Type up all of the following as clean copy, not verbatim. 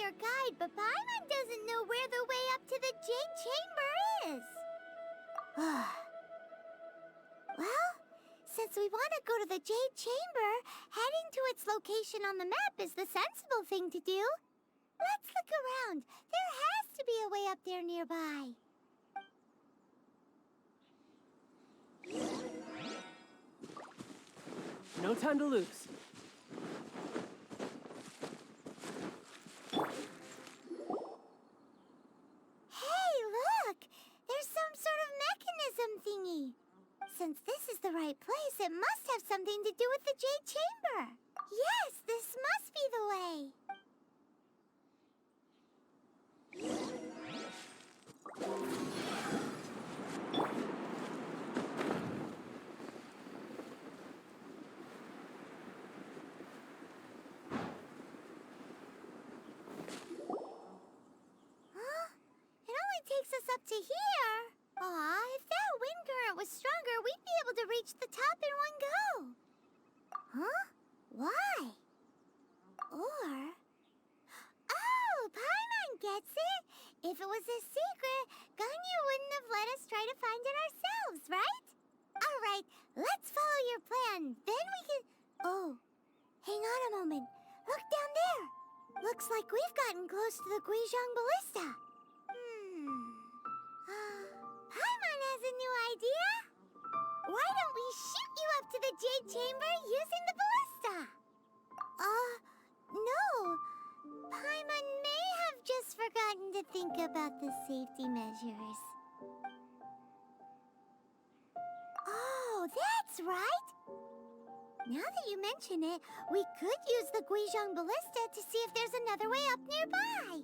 your guide, but Paimon doesn't know where the way up to the Jade Chamber is. Well, since we want to go to the Jade Chamber, heading to its location on the map is the sensible thing to do. Let's look around. There has to be a way up there nearby. No time to lose. Hey, look! There's some sort of mechanism thingy. Since this is the right place, it must have something to do with the Jade Chamber. Yes, this must be the way. Huh? It only takes us up to here. Aw, if that wind current was stronger, we'd be able to reach the top in one go. Huh? Why? Or... Oh, Paimon gets it! If it was a secret, Ganyu wouldn't have let us try to find it ourselves, right? Alright, let's follow your plan. Then we can... Oh, hang on a moment. Look down there. Looks like we've gotten close to the Guizhong Ballista. Paimon has a new idea. Why don't we shoot you up to the Jade Chamber using the ballista? No. Paimon may have just forgotten to think about the safety measures. Oh, that's right. Now that you mention it, we could use the Guizhong Ballista to see if there's another way up nearby.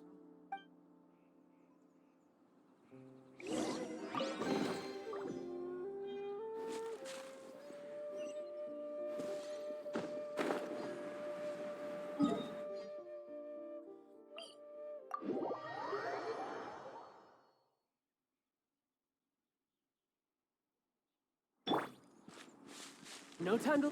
No time to...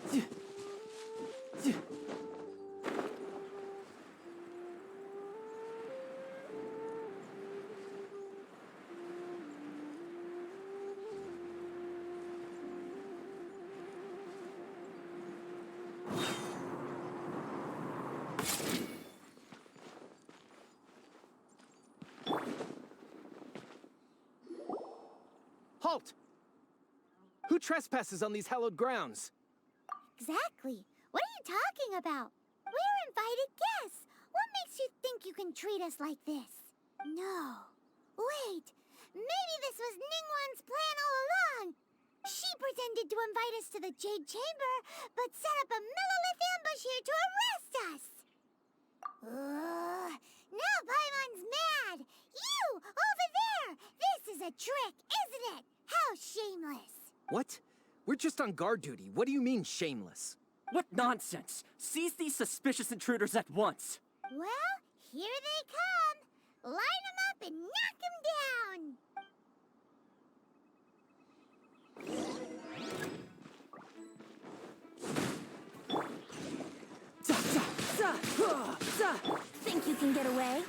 Halt! Who trespasses on these hallowed grounds? Exactly. What are you talking about? We're invited guests. What makes you think you can treat us like this? No. Wait. Maybe this was Ningguang's plan all along. She pretended to invite us to the Jade Chamber, but set up a millilith ambush here to arrest us. Now Paimon's mad. You, over there. This is a trick, isn't it? How shameless. What? We're just on guard duty. What do you mean, shameless? What nonsense! Seize these suspicious intruders at once! Well, here they come. Line them up and knock them down. Think you can get away?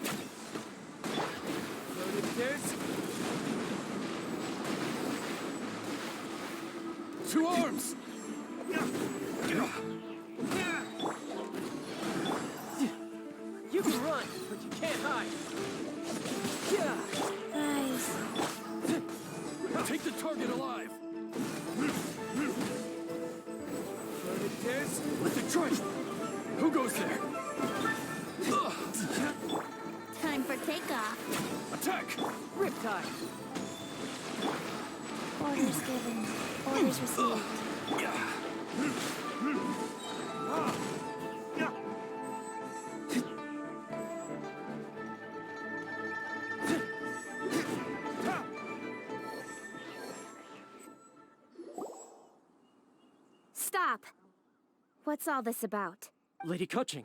Loaded stairs. To arms! You can run, but you can't hide. Nice. Take the target alive! Loaded stairs. With the trike! Who goes there? Time for takeoff. Attack! Riptide. Orders given. Orders received. Stop! What's all this about? Lady Coaching,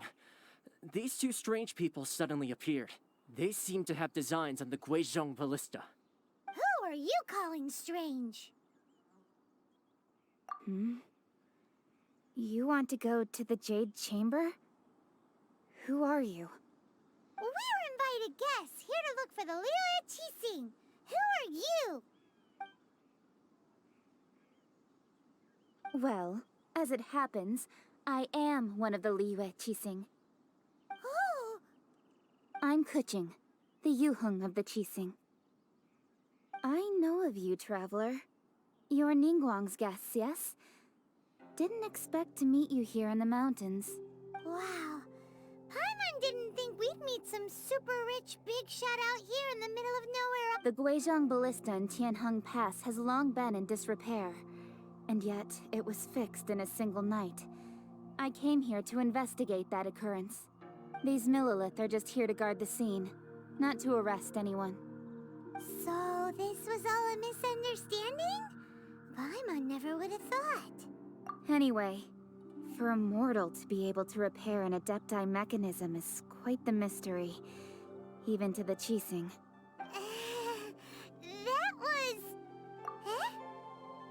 these two strange people suddenly appeared. They seem to have designs on the Guizhong Ballista. Who are you calling strange? You want to go to the Jade Chamber? Who are you? We're invited guests here to look for the Liyue Qixing. Who are you? Well, as it happens, I am one of the Liyue Qixing. Oh, I'm Kuching, the Yuheng of the Qixing. I know of you, traveler. You're Ningguang's guests, yes? Didn't expect to meet you here in the mountains. wow. Paimon didn't think we'd meet some super rich big shot out here in the middle of nowhere. The Guizhong Ballista in Tianheng Pass has long been in disrepair, and yet it was fixed in a single night. I came here to investigate that occurrence. These Millilith are just here to guard the scene, not to arrest anyone. So this was all a misunderstanding? Paimon never would have thought. Anyway, for a mortal to be able to repair an Adepti mechanism is quite the mystery, even to the Qixing. That was... Eh?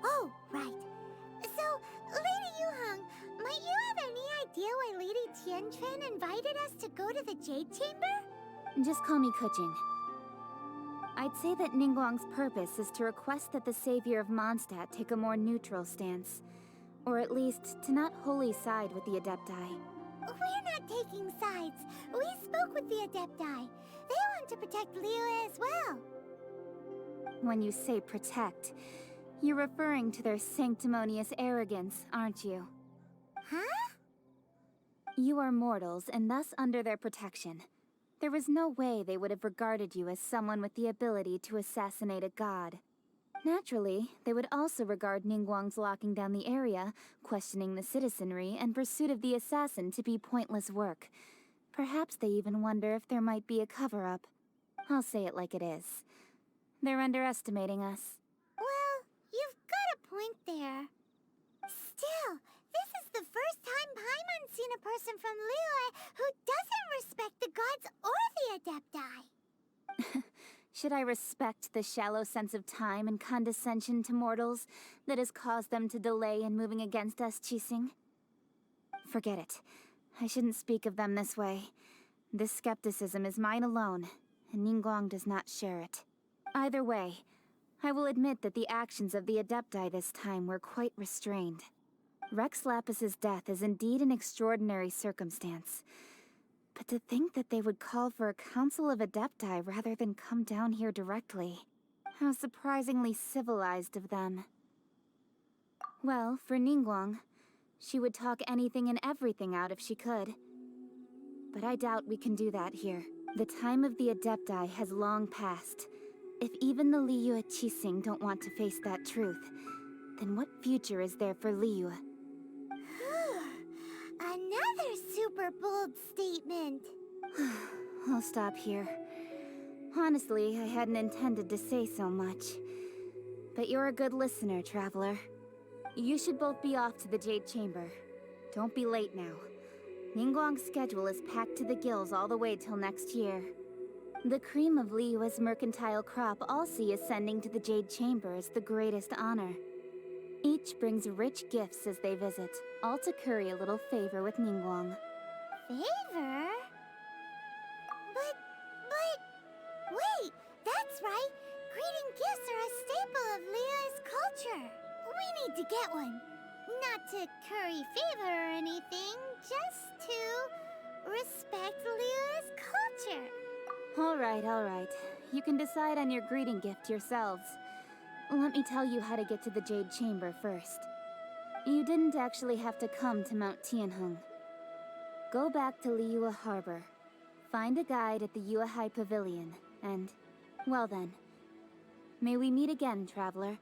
Oh, right. So, Lady Yuheng, might you have any idea why Lady Tianquan invited us to go to the Jade Chamber? Just call me Kuching. I'd say that Ningguang's purpose is to request that the savior of Mondstadt take a more neutral stance. Or at least, to not wholly side with the Adepti. We're not taking sides. We spoke with the Adepti. They want to protect Liyue as well. When you say protect, you're referring to their sanctimonious arrogance, aren't you? Huh? You are mortals, and thus under their protection. There was no way they would have regarded you as someone with the ability to assassinate a god. Naturally, they would also regard Ningguang's locking down the area, questioning the citizenry, and pursuit of the assassin to be pointless work. Perhaps they even wonder if there might be a cover-up. I'll say it like it is. They're underestimating us. Well, you've got a point there. Still, this is the first time Paimon's seen a person from Liyue who doesn't respect the gods or the Adepti. Should I respect the shallow sense of time and condescension to mortals that has caused them to delay in moving against us, Qixing? Forget it. I shouldn't speak of them this way. This skepticism is mine alone, and Ningguang does not share it. Either way, I will admit that the actions of the Adepti this time were quite restrained. Rex Lapis's death is indeed an extraordinary circumstance. But to think that they would call for a council of Adepti rather than come down here directly. How surprisingly civilized of them. Well, for Ningguang, she would talk anything and everything out if she could. But I doubt we can do that here. The time of the Adepti has long passed. If even the Liyue Qixing don't want to face that truth, then what future is there for Liyue? Another super bold statement. I'll stop here. Honestly, I hadn't intended to say so much. But you're a good listener, traveler. You should both be off to the Jade Chamber. Don't be late now. Ningguang's schedule is packed to the gills all the way till next year. The cream of Liyue's mercantile crop all see ascending to the Jade Chamber as the greatest honor. Each brings rich gifts as they visit, all to curry a little favor with Ningguang. Favor? But... Wait, that's right. Greeting gifts are a staple of Liyue's culture. We need to get one. Not to curry favor or anything, just to respect Liyue's culture. All right. You can decide on your greeting gift yourselves. Let me tell you how to get to the Jade Chamber first. You didn't actually have to come to Mount Tianheng. Go back to Liyue Harbor. Find a guide at the Yuehai Pavilion, and... well then. May we meet again, traveler.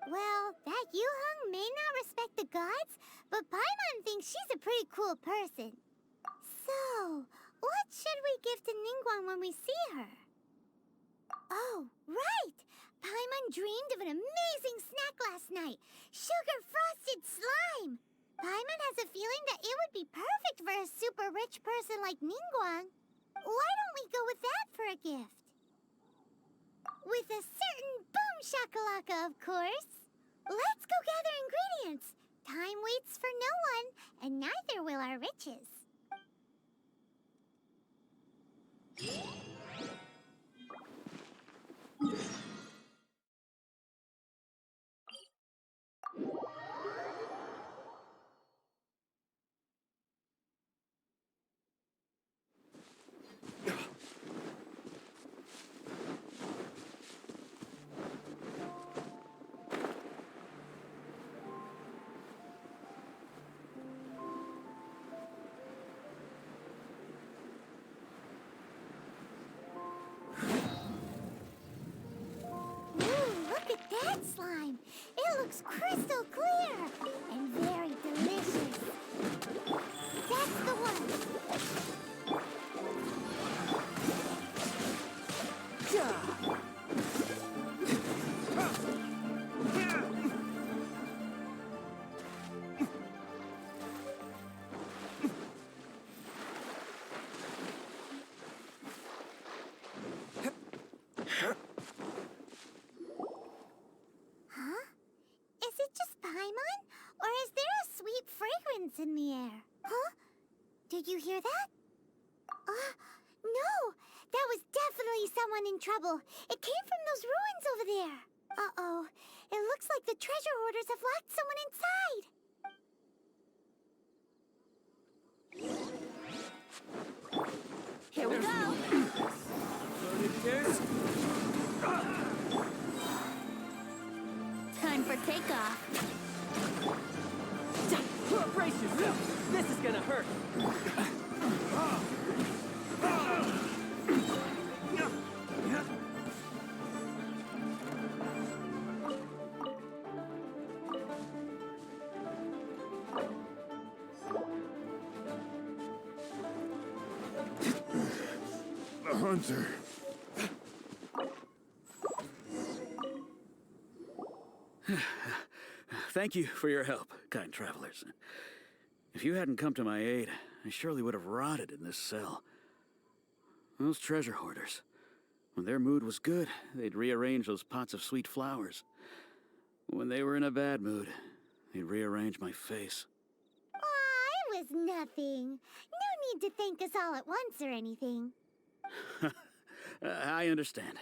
Well, that Yuheng may not respect the gods, but Paimon thinks she's a pretty cool person. So, what should we give to Ningguang when we see her? Oh, right! Paimon dreamed of an amazing snack last night! Sugar-frosted slime! Paimon has a feeling that it would be perfect for a super rich person like Ningguang. Why don't we go with that for a gift? With a certain boom shakalaka, of course! Let's go gather ingredients! Time waits for no one, and neither will our riches. Look at that slime! It looks crystal clear and very delicious. That's the one. Huh? Is it just Paimon? Or is there a sweet fragrance in the air? Huh? Did you hear that? No! That was definitely someone in trouble. It came from those ruins over there. Uh-oh. It looks like the treasure hoarders have locked someone inside. Here we go! Time for takeoff. Brace yourself! This is gonna hurt! The hunter. Thank you for your help, kind travelers. If you hadn't come to my aid, I surely would have rotted in this cell. Those treasure hoarders, when their mood was good, they'd rearrange those pots of sweet flowers. When they were in a bad mood, they'd rearrange my face. Aw, it was nothing. No need to thank us all at once or anything. I understand.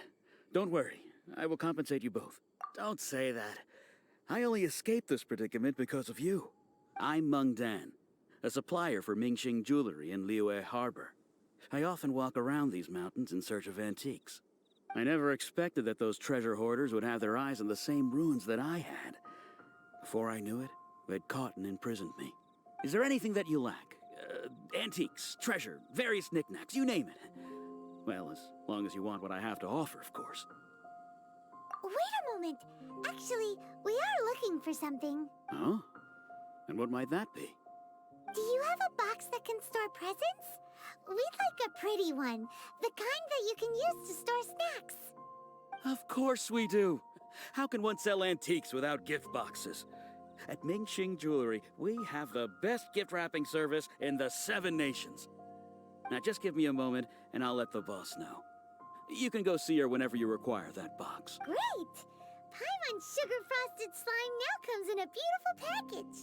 Don't worry, I will compensate you both. Don't say that. I only escaped this predicament because of you. I'm Meng Dan, a supplier for Mingxing jewelry in Liyue Harbor. I often walk around these mountains in search of antiques. I never expected that those treasure hoarders would have their eyes on the same ruins that I had. Before I knew it, they'd caught and imprisoned me. Is there anything that you lack? Antiques, treasure, various knickknacks, you name it. Well, as long as you want what I have to offer, of course. Wait a moment. Actually, we are looking for something. Huh? And what might that be? Do you have a box that can store presents? We'd like a pretty one. The kind that you can use to store snacks. Of course we do. How can one sell antiques without gift boxes? At Mingxing Jewelry, we have the best gift wrapping service in the 7 nations. Now just give me a moment, and I'll let the boss know. You can go see her whenever you require that box. Great! Paimon's sugar-frosted slime now comes in a beautiful package.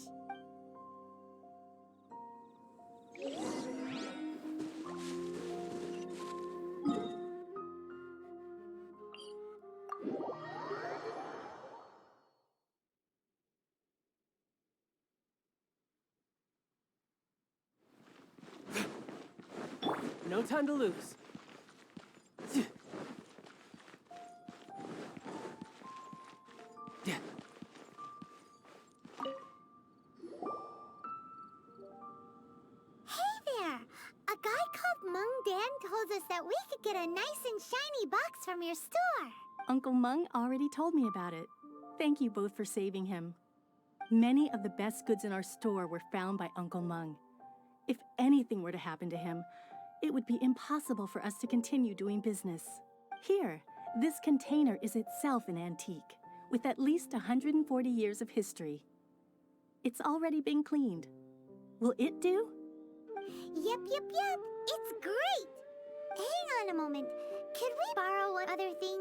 No time to lose. A guy called Meng Dan told us that we could get a nice and shiny box from your store. Uncle Meng already told me about it. Thank you both for saving him. Many of the best goods in our store were found by Uncle Meng. If anything were to happen to him, it would be impossible for us to continue doing business. Here, this container is itself an antique, with at least 140 years of history. It's already been cleaned. Will it do? Yep. It's great. Hang on a moment. Could we borrow one other thing?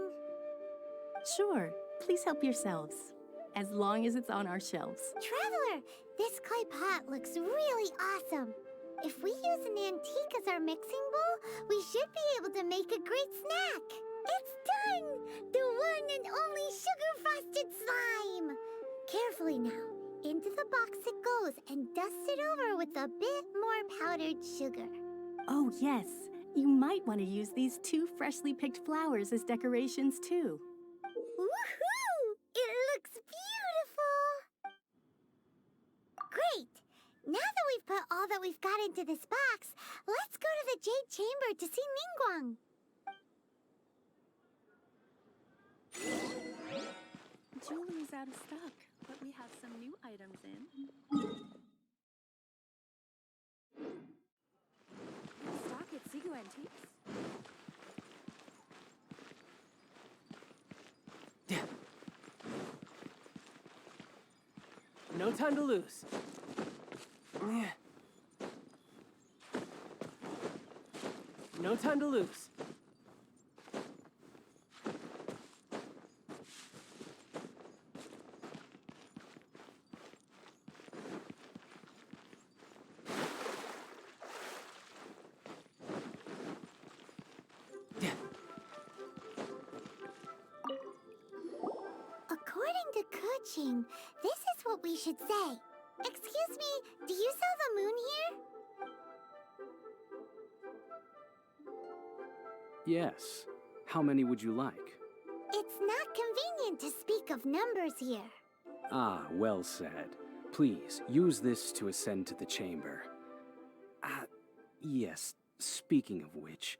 Sure. Please help yourselves. as long as it's on our shelves. Traveler, this clay pot looks really awesome. If we use an antique as our mixing bowl, we should be able to make a great snack. It's done! The one and only sugar-frosted slime! Carefully now. Into the box it goes and dust it over with a bit more powdered sugar. Oh, yes. You might want to use these 2 freshly picked flowers as decorations, too. Woohoo! It looks beautiful! Great! Now that we've put all that we've got into this box, let's go to the Jade Chamber to see Ningguang. Jewelry's out of stock, but we have some new items in. Stock at Sigu Antiques. No time to lose. No time to lose. According to Kuching, this is what we should say. Excuse me, do you sell the moon here? Yes. How many would you like? It's not convenient to speak of numbers here. Ah, well said. Please, use this to ascend to the chamber. Yes, speaking of which,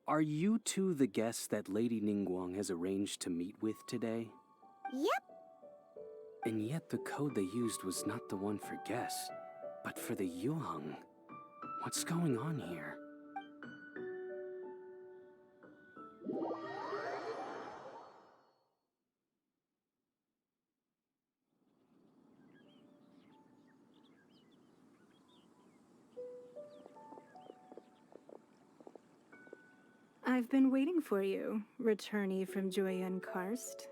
are you two the guests that Lady Ningguang has arranged to meet with today? Yep. And yet the code they used was not the one for guests, but for the Yuheng. What's going on here? I've been waiting for you, returnee from Joyun Karst.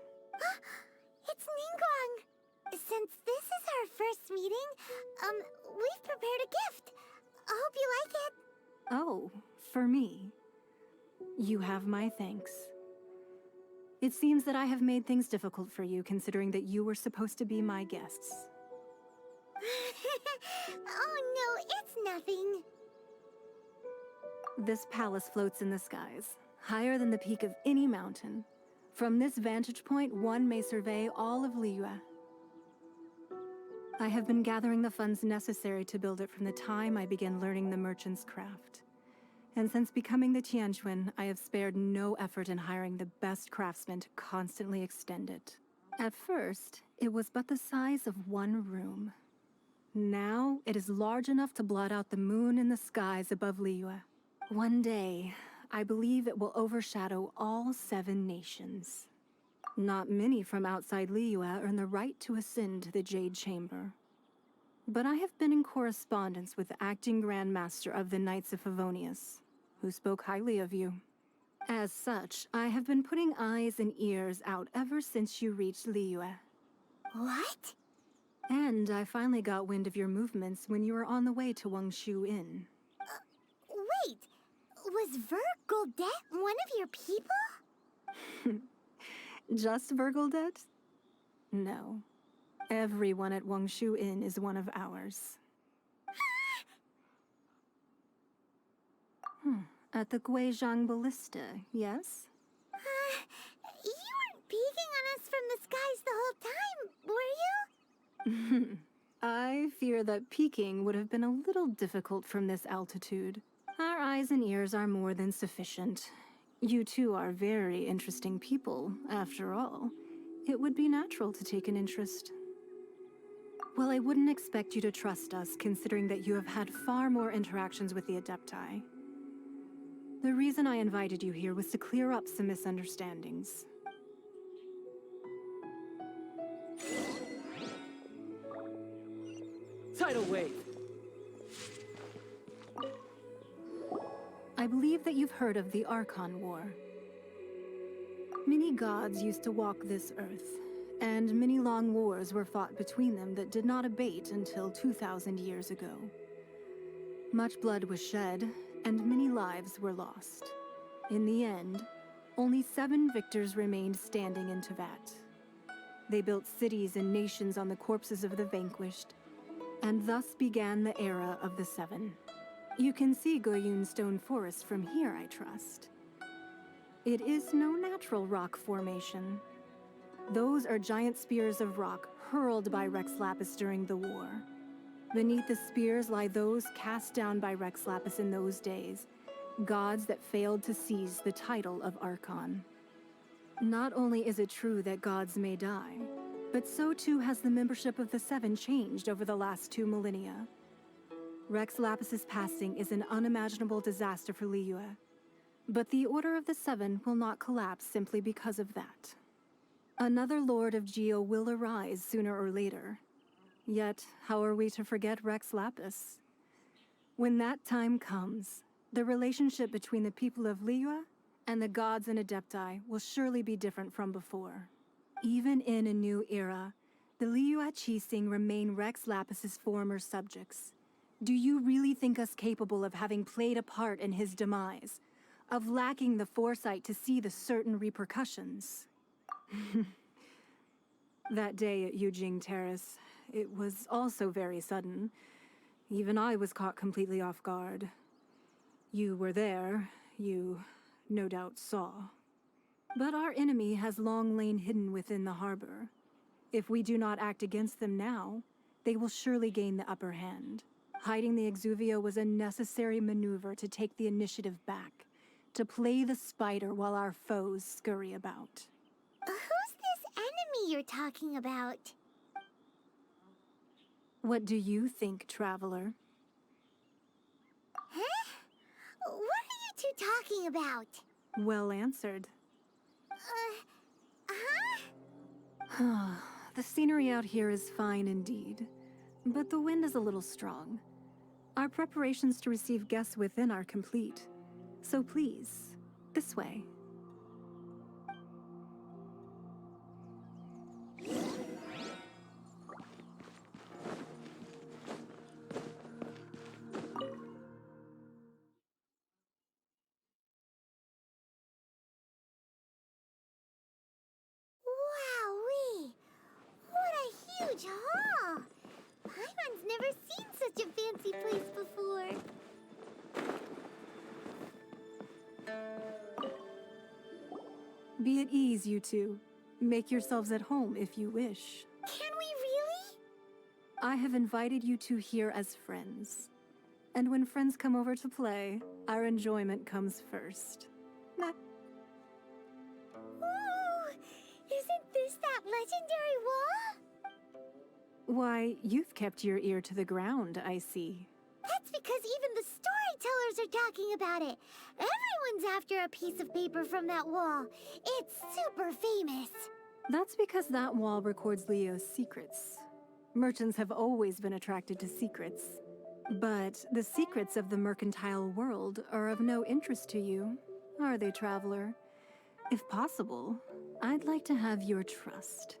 It's Ningguang. Since this is our first meeting, we've prepared a gift. I hope you like it. Oh, for me. You have my thanks. It seems that I have made things difficult for you, considering that you were supposed to be my guests. Oh no, it's nothing. This palace floats in the skies, higher than the peak of any mountain. From this vantage point, one may survey all of Liyue. I have been gathering the funds necessary to build it from the time I began learning the merchant's craft. And since becoming the Tianquan, I have spared no effort in hiring the best craftsmen to constantly extend it. At first, it was but the size of one room. Now, it is large enough to blot out the moon in the skies above Liyue. One day, I believe it will overshadow all 7 nations. Not many from outside Liyue earn the right to ascend to the Jade Chamber. But I have been in correspondence with the acting Grand Master of the Knights of Favonius, who spoke highly of you. As such, I have been putting eyes and ears out ever since you reached Liyue. What? And I finally got wind of your movements when you were on the way to Wangshu Inn. Wait, was Vergoldet one of your people? Just Vergoldet? No. Everyone at Wangshu Inn is one of ours. At the Guizhang Ballista, yes? You weren't peeking on us from the skies the whole time, were you? I fear that peeking would have been a little difficult from this altitude. Our eyes and ears are more than sufficient. You two are very interesting people, after all. It would be natural to take an interest. Well, I wouldn't expect you to trust us, considering that you have had far more interactions with the Adepti. The reason I invited you here was to clear up some misunderstandings. Tidal wave. I believe that you've heard of the Archon War. Many gods used to walk this earth, and many long wars were fought between them that did not abate until 2,000 years ago. Much blood was shed, and many lives were lost. In the end, only 7 victors remained standing in Tevat. They built cities and nations on the corpses of the vanquished, and thus began the era of the 7. You can see Goyun Stone Forest from here, I trust. It is no natural rock formation. Those are giant spears of rock hurled by Rex Lapis during the war. Beneath the spears lie those cast down by Rex Lapis in those days, gods that failed to seize the title of Archon. Not only is it true that gods may die, but so too has the membership of the 7 changed over the last 2 millennia. Rex Lapis's passing is an unimaginable disaster for Liyue, but the Order of the 7 will not collapse simply because of that. Another Lord of Geo will arise sooner or later. Yet, how are we to forget Rex Lapis? When that time comes, the relationship between the people of Liyue and the gods and Adepti will surely be different from before. Even in a new era, the Liyue Qixing remain Rex Lapis's former subjects. Do you really think us capable of having played a part in his demise? Of lacking the foresight to see the certain repercussions? That day at Yujing Terrace, it was also very sudden. Even I was caught completely off guard. You were there, you no doubt saw. But our enemy has long lain hidden within the harbor. If we do not act against them now, they will surely gain the upper hand. Hiding the Exuvia was a necessary maneuver to take the initiative back, to play the spider while our foes scurry about. Who's this enemy you're talking about? What do you think, Traveler? Huh? What are you two talking about? Well answered. Huh? The scenery out here is fine indeed, but the wind is a little strong. Our preparations to receive guests within are complete. So please, this way. Wowee! What a huge hall! Paimon's never seen such a fancy place before. Be at ease, you two. Make yourselves at home if you wish. Can we really? I have invited you two here as friends. And when friends come over to play, our enjoyment comes first. Nah. Ooh! Isn't this that legendary wall? Why, you've kept your ear to the ground, I see. That's because even the storytellers are talking about it. Everyone's after a piece of paper from that wall. It's super famous. That's because that wall records Leo's secrets. Merchants have always been attracted to secrets. But the secrets of the mercantile world are of no interest to you, are they, Traveler? If possible, I'd like to have your trust.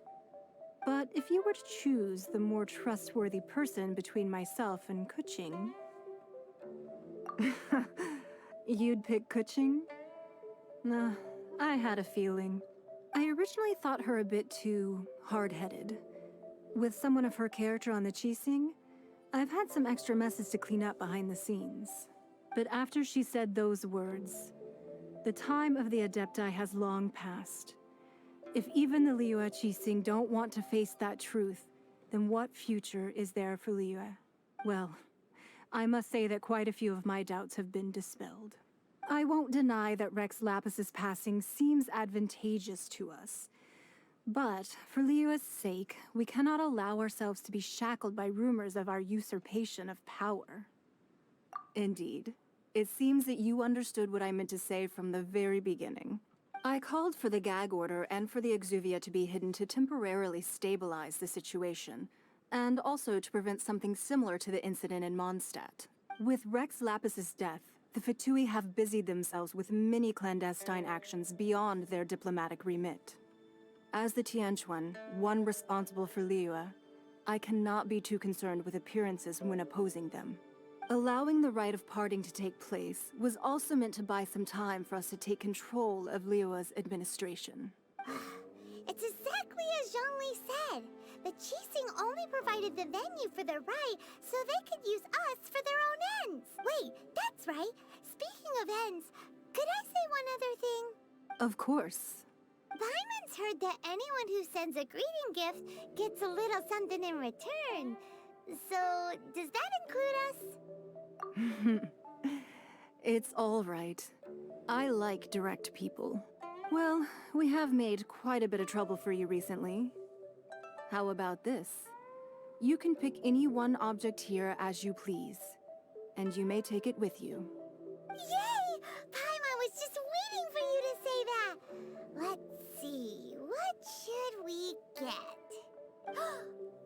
But if you were to choose the more trustworthy person between myself and Kuching... You'd pick Kuching? Nah, I had a feeling. I originally thought her a bit too hard-headed. With someone of her character on the Qixing, I've had some extra messes to clean up behind the scenes. But after she said those words, the time of the Adepti has long passed. If even the Liyue Qixing don't want to face that truth, then what future is there for Liyue? Well, I must say that quite a few of my doubts have been dispelled. I won't deny that Rex Lapis's passing seems advantageous to us. But for Liyue's sake, we cannot allow ourselves to be shackled by rumors of our usurpation of power. Indeed, it seems that you understood what I meant to say from the very beginning. I called for the gag order and for the Exuvia to be hidden to temporarily stabilize the situation, and also to prevent something similar to the incident in Mondstadt. With Rex Lapis's death, the Fatui have busied themselves with many clandestine actions beyond their diplomatic remit. As the Tianquan, one responsible for Liyue, I cannot be too concerned with appearances when opposing them. Allowing the rite of parting to take place was also meant to buy some time for us to take control of Liyue's administration. It's exactly as Zhongli said. The Qixing only provided the venue for their rite so they could use us for their own ends. Wait, that's right. Speaking of ends, could I say one other thing? Of course. Paimon's heard that anyone who sends a greeting gift gets a little something in return. So, does that include us? It's all right. I like direct people. Well, we have made quite a bit of trouble for you recently. How about this? You can pick any one object here as you please, and you may take it with you. Yay! Paimon was just waiting for you to say that. Let's see, what should we get?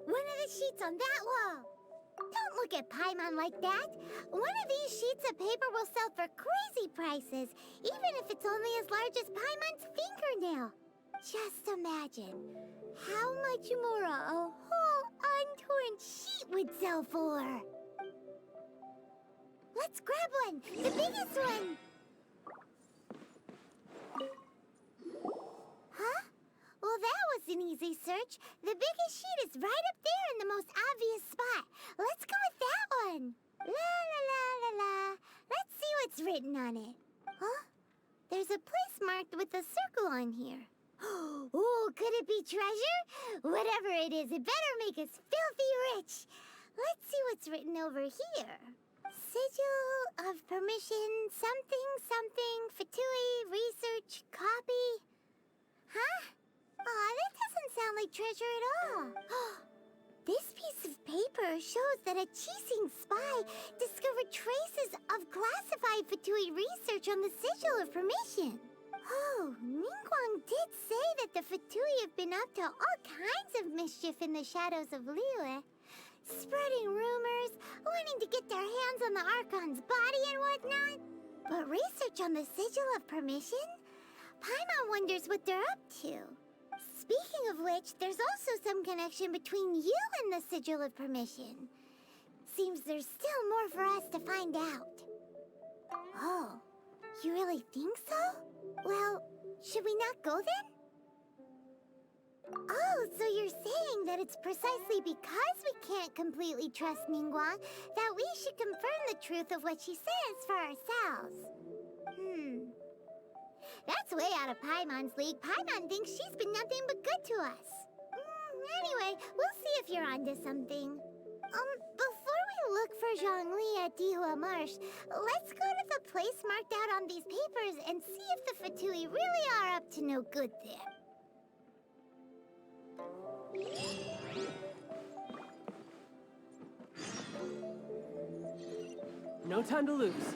One of the sheets on that wall. Don't look at Paimon like that. One of these sheets of paper will sell for crazy prices, even if it's only as large as Paimon's fingernail. Just imagine how much more a whole untorn sheet would sell for. Let's grab one, the biggest one. Huh? Well, that was an easy search. The biggest sheet is right up there in the most obvious spot. Let's go with that one. La la la la la. Let's see what's written on it. Huh? There's a place marked with a circle on here. Oh, could it be treasure? Whatever it is, it better make us filthy rich. Let's see what's written over here. Sigil of permission, something, something, Fatui, research, copy. Huh? Aw, that doesn't sound like treasure at all. This piece of paper shows that a Qixing spy discovered traces of classified Fatui research on the Sigil of Permission. Oh, Ningguang did say that the Fatui have been up to all kinds of mischief in the shadows of Liyue. Spreading rumors, wanting to get their hands on the Archon's body and whatnot. But research on the Sigil of Permission? Paimon wonders what they're up to. Speaking of which, there's also some connection between you and the Sigil of Permission. Seems there's still more for us to find out. Oh, you really think so? Well, should we not go then? Oh, so you're saying that it's precisely because we can't completely trust Ningguang that we should confirm the truth of what she says for ourselves. That's way out of Paimon's league. Paimon thinks she's been nothing but good to us. Anyway, we'll see if you're onto something. Before we look for Zhongli at Dihua Marsh, let's go to the place marked out on these papers and see if the Fatui really are up to no good there. No time to lose.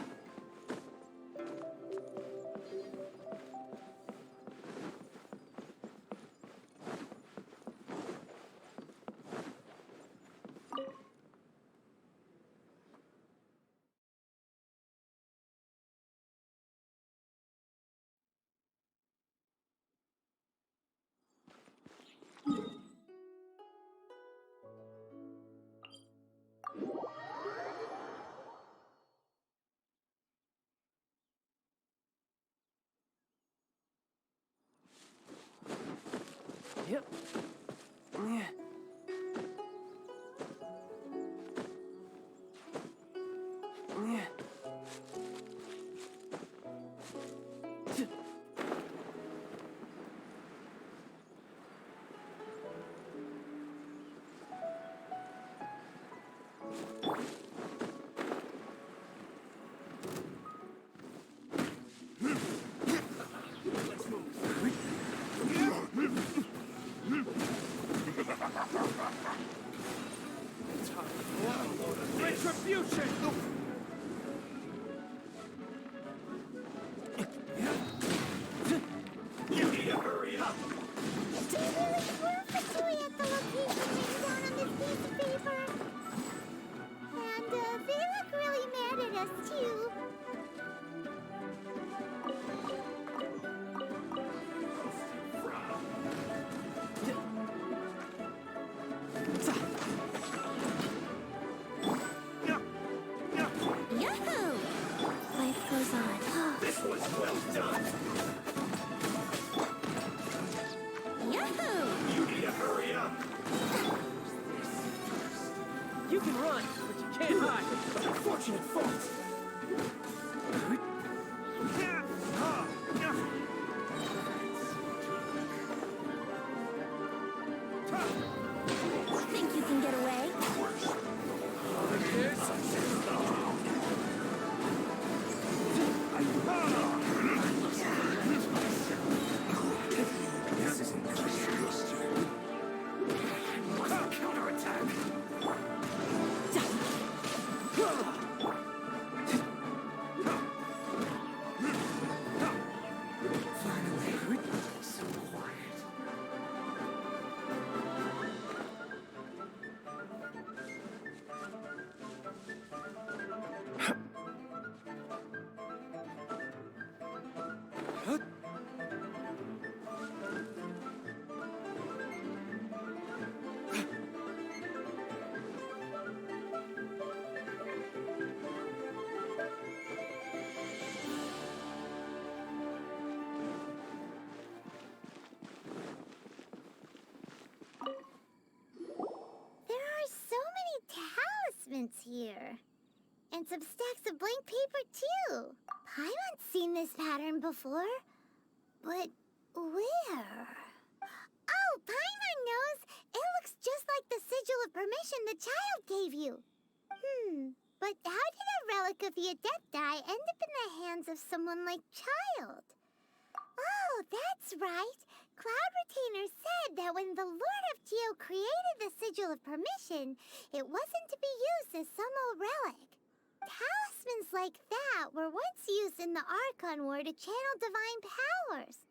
Yep. Yeah. Yeah. Let's move. Yahoo! You need to hurry up! You can run, but you can't hide. Unfortunate fault! Think you can get away? This isn't counterattack! Finally, so quiet. There are so many talismans here. And some stacks of blank paper, too. Paimon's seen this pattern before. But where? Oh, Paimon knows! It looks just like the sigil of permission the child gave you. But how did a relic of the Adepti end up in the hands of someone like Child? Oh, that's right. Cloud Retainer said that when the Lord of Geo created the Sigil of Permission, it wasn't to be used as some old relic. Talismans like that were once used in the Archon War to channel divine powers.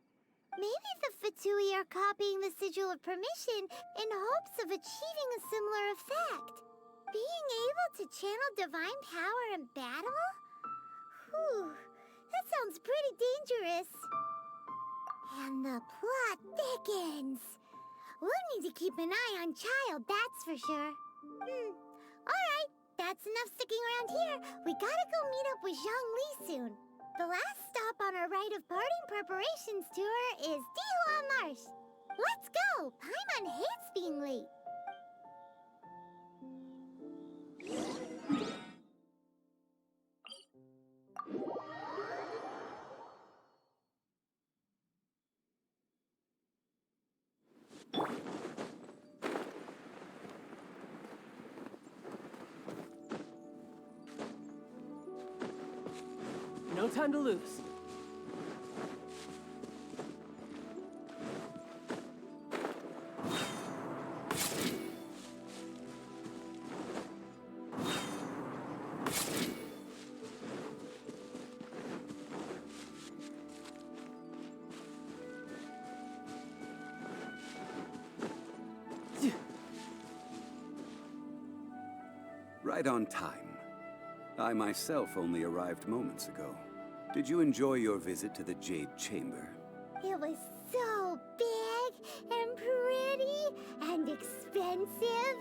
Maybe the Fatui are copying the Sigil of Permission in hopes of achieving a similar effect. Being able to channel divine power in battle? Whew, that sounds pretty dangerous. And the plot thickens. We'll need to keep an eye on Child, that's for sure. Alright, that's enough sticking around here. We gotta go meet up with Zhongli soon. The last stop on our rite of parting preparations tour is Dihua Marsh. Let's go! Paimon hates being late. No time to lose. Right on time. I myself only arrived moments ago. Did you enjoy your visit to the Jade Chamber? It was so big and pretty and expensive.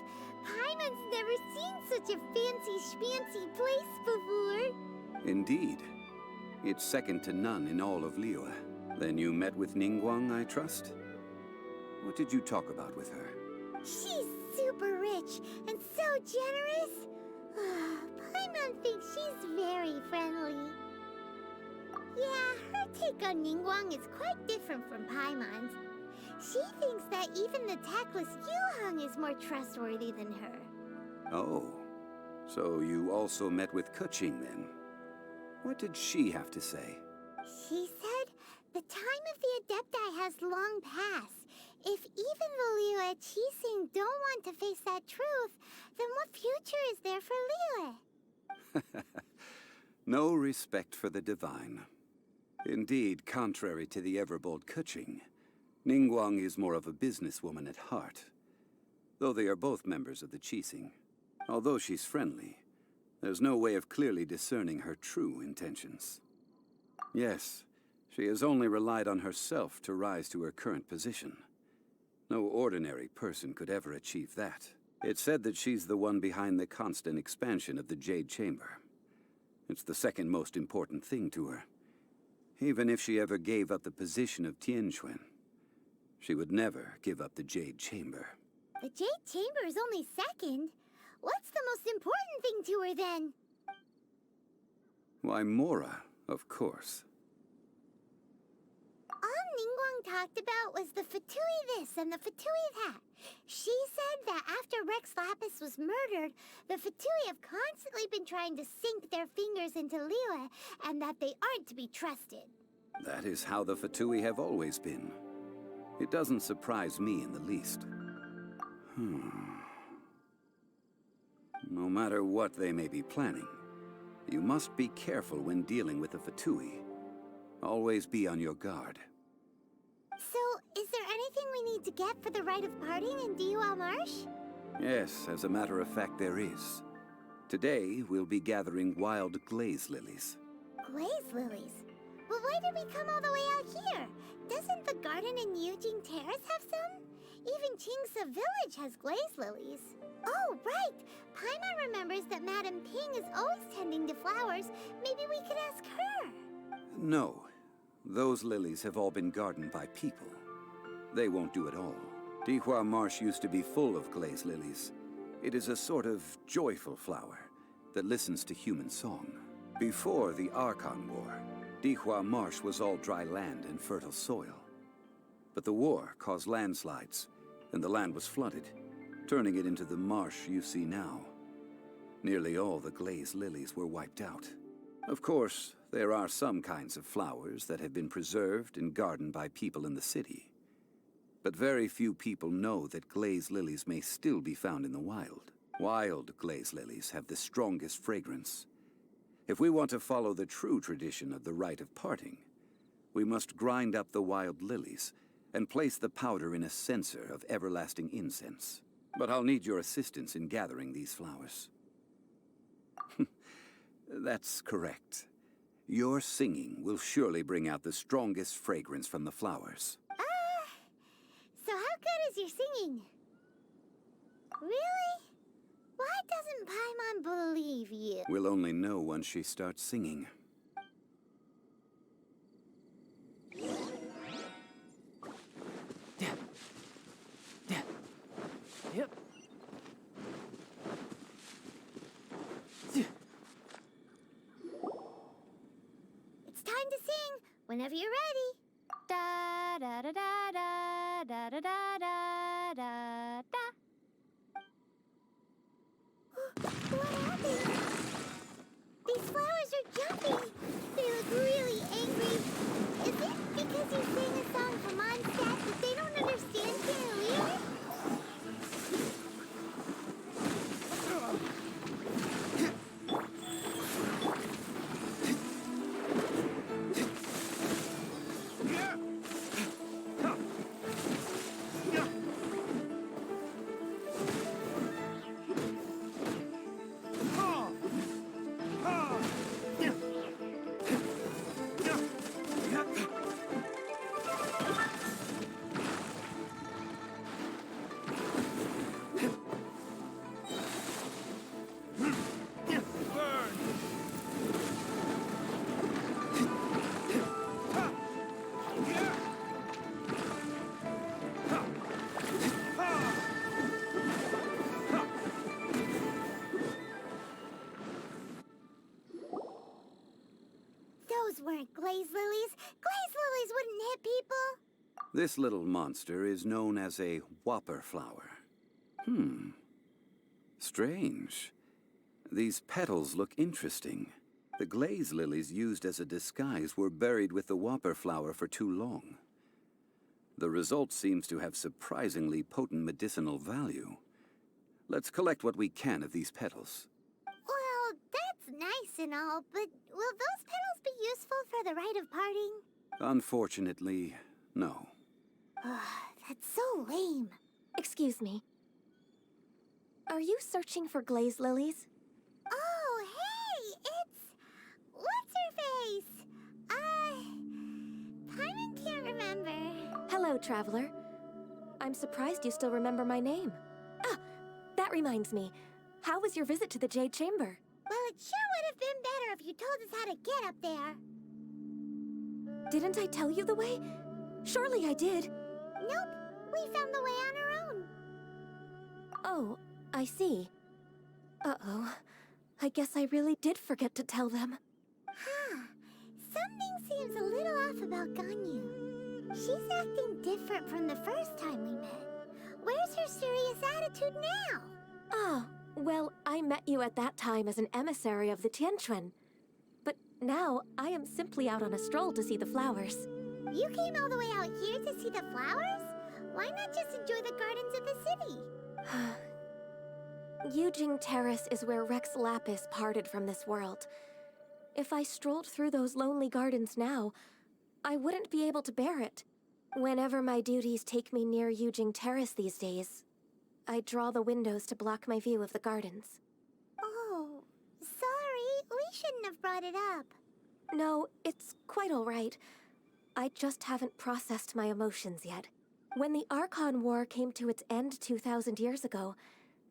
Paimon's never seen such a fancy schmancy place before. Indeed. It's second to none in all of Liyue. Then you met with Ningguang, I trust? What did you talk about with her? She's super rich and so generous. Paimon thinks she's very friendly. Yeah, her take on Ningguang is quite different from Paimon's. She thinks that even the tactless Yuheng is more trustworthy than her. Oh. So you also met with Keqing then? What did she have to say? She said the time of the Adepti has long passed. If even the Liyue Qixing don't want to face that truth, then what future is there for Liyue? No respect for the divine. Indeed, contrary to the ever-bold Keqing, Ningguang is more of a businesswoman at heart. Though they are both members of the Qixing. Although she's friendly, there's no way of clearly discerning her true intentions. Yes, she has only relied on herself to rise to her current position. No ordinary person could ever achieve that. It's said that she's the one behind the constant expansion of the Jade Chamber. It's the second most important thing to her. Even if she ever gave up the position of Tianquan, she would never give up the Jade Chamber. The Jade Chamber is only second. What's the most important thing to her, then? Why, Mora, of course. All Ningguang talked about was the Fatui this and the Fatui that. She said that after Rex Lapis was murdered, the Fatui have constantly been trying to sink their fingers into Liyue, and that they aren't to be trusted. That is how the Fatui have always been. It doesn't surprise me in the least. No matter what they may be planning, you must be careful when dealing with the Fatui. Always be on your guard. So, is there anything we need to get for the rite of parting in Dihua Marsh? Yes, as a matter of fact, there is. Today, we'll be gathering wild glaze lilies. Glaze lilies? But why did we come all the way out here? Doesn't the garden in Eugene Terrace have some? Even Qingsa Village has glaze lilies. Oh, right! Paimon remembers that Madame Ping is always tending to flowers. Maybe we could ask her. No. Those lilies have all been gardened by people. They won't do it all. Dihua Marsh used to be full of glaze lilies. It is a sort of joyful flower that listens to human song. Before the Archon War, Dihua Marsh was all dry land and fertile soil. But the war caused landslides, and the land was flooded, turning it into the marsh you see now. Nearly all the glaze lilies were wiped out. Of course, there are some kinds of flowers that have been preserved and gardened by people in the city. But very few people know that glaze lilies may still be found in the wild. Wild glaze lilies have the strongest fragrance. If we want to follow the true tradition of the rite of parting, we must grind up the wild lilies and place the powder in a censer of everlasting incense. But I'll need your assistance in gathering these flowers. That's correct. Your singing will surely bring out the strongest fragrance from the flowers. So how good is your singing? Really? Why doesn't Paimon believe you? We'll only know once she starts singing. Yep. It's time to sing, whenever you're ready. Da da da da da da da da da da da. What happened? These flowers are jumping. They look really angry. Is it because you sang a song from Mondstadt that they don't understand Canalier? Those weren't glaze lilies. Glaze lilies wouldn't hit people. This little monster is known as a whopper flower. Strange. These petals look interesting. The glaze lilies used as a disguise were buried with the whopper flower for too long. The result seems to have surprisingly potent medicinal value. Let's collect what we can of these petals. Well, that's nice and all, but will those petals be useful for the rite of parting? Unfortunately, no. That's so lame. Excuse me. Are you searching for glaze lilies? Oh, hey, it's... What's-her-face? Paimon can't remember. Hello, traveler. I'm surprised you still remember my name. Ah, that reminds me. How was your visit to the Jade Chamber? Well, it sure would have been better if you told us how to get up there. Didn't I tell you the way? Surely I did. Nope, we found the way on our own. Oh, I see. Uh-oh. I guess I really did forget to tell them. Huh. Something seems a little off about Ganyu. She's acting different from the first time we met. Where's her serious attitude now? Ah, well, I met you at that time as an emissary of the Tianquan. But now, I am simply out on a stroll to see the flowers. You came all the way out here to see the flowers? Why not just enjoy the gardens of the city? Yujing Terrace is where Rex Lapis parted from this world. If I strolled through those lonely gardens now, I wouldn't be able to bear it. Whenever my duties take me near Yujing Terrace these days, I draw the windows to block my view of the gardens. Oh, sorry. We shouldn't have brought it up. No, it's quite all right. I just haven't processed my emotions yet. When the Archon War came to its end 2,000 years ago,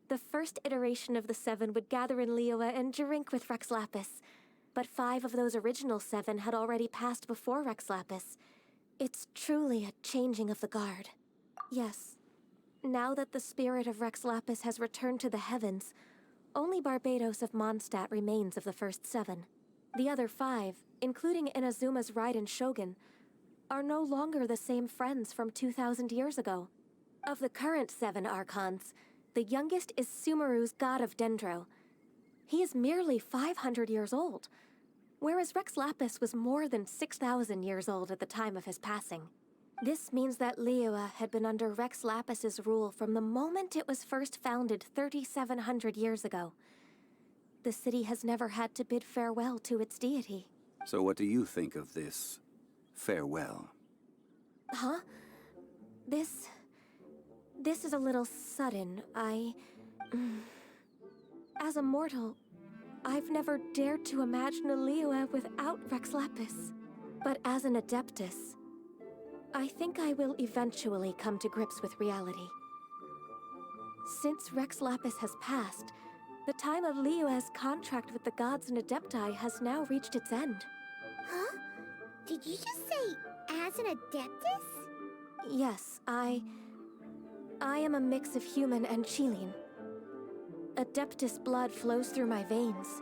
the first iteration of the Seven would gather in Liyue and drink with Rex Lapis. But 5 of those original 7 had already passed before Rex Lapis. It's truly a changing of the guard. Yes. Now that the spirit of Rex Lapis has returned to the heavens, only Barbados of Mondstadt remains of the first 7. The other 5, including Inazuma's Raiden Shogun, are no longer the same friends from 2,000 years ago. Of the current 7 Archons, the youngest is Sumeru's god of Dendro. He is merely 500 years old, whereas Rex Lapis was more than 6,000 years old at the time of his passing. This means that Liyue had been under Rex Lapis's rule from the moment it was first founded 3,700 years ago. The city has never had to bid farewell to its deity. So what do you think of this farewell? Huh? This is a little sudden. As a mortal, I've never dared to imagine a Liyue without Rex Lapis. But as an Adeptus, I think I will eventually come to grips with reality. Since Rex Lapis has passed, the time of Liyue's contract with the gods and Adepti has now reached its end. Huh? Did you just say, as an Adeptus? Yes, I am a mix of human and Qilin. Adeptus blood flows through my veins.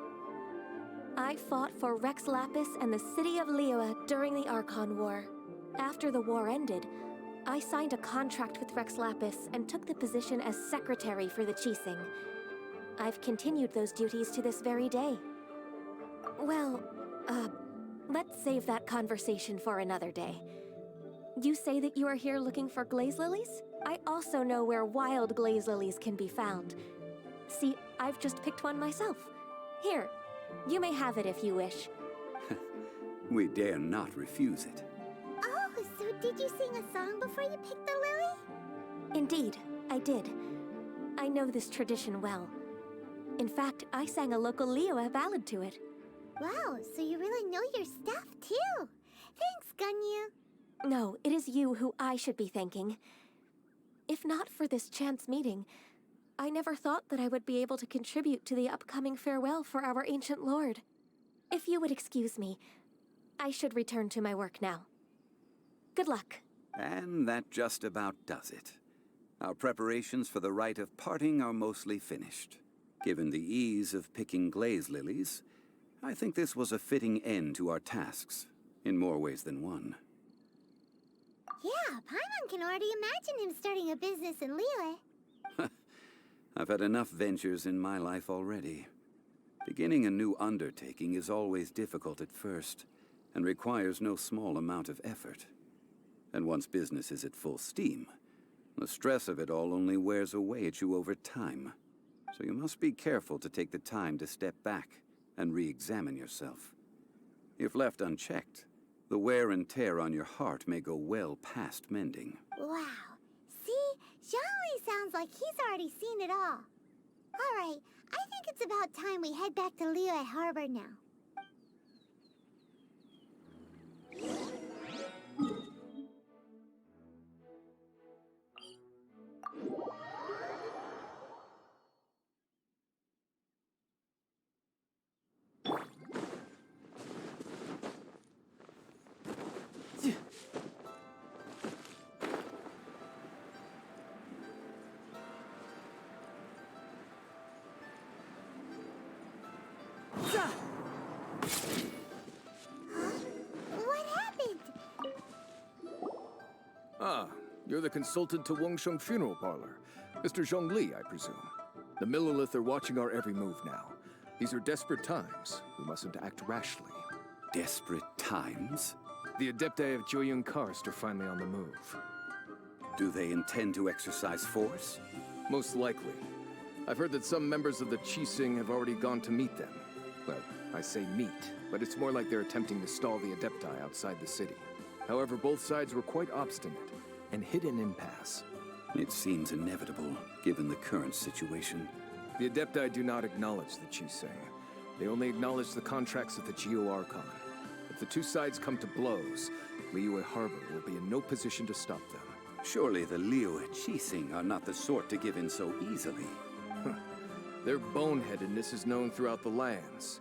I fought for Rex Lapis and the city of Liyue during the Archon War. After the war ended, I signed a contract with Rex Lapis and took the position as secretary for the Qixing. I've continued those duties to this very day. Well, let's save that conversation for another day. You say that you are here looking for glaze lilies? I also know where wild glaze lilies can be found. See, I've just picked one myself. Here, you may have it if you wish. We dare not refuse it. Oh, so did you sing a song before you picked the lily? Indeed, I did. I know this tradition well. In fact, I sang a local Liyue ballad to it. Wow, so you really know your stuff, too. Thanks, Ganyu. No, it is you who I should be thanking. If not for this chance meeting, I never thought that I would be able to contribute to the upcoming farewell for our ancient lord. If you would excuse me, I should return to my work now. Good luck. And that just about does it. Our preparations for the rite of parting are mostly finished. Given the ease of picking glaze lilies, I think this was a fitting end to our tasks, in more ways than one. Yeah, Paimon can already imagine him starting a business in Liyue. I've had enough ventures in my life already. Beginning a new undertaking is always difficult at first, and requires no small amount of effort. And once business is at full steam, the stress of it all only wears away at you over time. So you must be careful to take the time to step back and re-examine yourself. If left unchecked, the wear and tear on your heart may go well past mending. Wow. See? Zhongli sounds like he's already seen it all. Alright, I think it's about time we head back to Liyue Harbor now. Ah, you're the consultant to Wangsheng Funeral Parlor. Mr. Zhongli, I presume. The Millilith are watching our every move now. These are desperate times. We mustn't act rashly. Desperate times? The Adepti of Joyun Karst are finally on the move. Do they intend to exercise force? Most likely. I've heard that some members of the Qixing have already gone to meet them. Well, I say meet, but it's more like they're attempting to stall the Adepti outside the city. However, both sides were quite obstinate and hit an impasse. It seems inevitable, given the current situation. The Adepti do not acknowledge the Qixing. They only acknowledge the contracts of the Geo Archon. If the two sides come to blows, Liyue Harbor will be in no position to stop them. Surely the Liyue Qixing are not the sort to give in so easily. Their boneheadedness is known throughout the lands.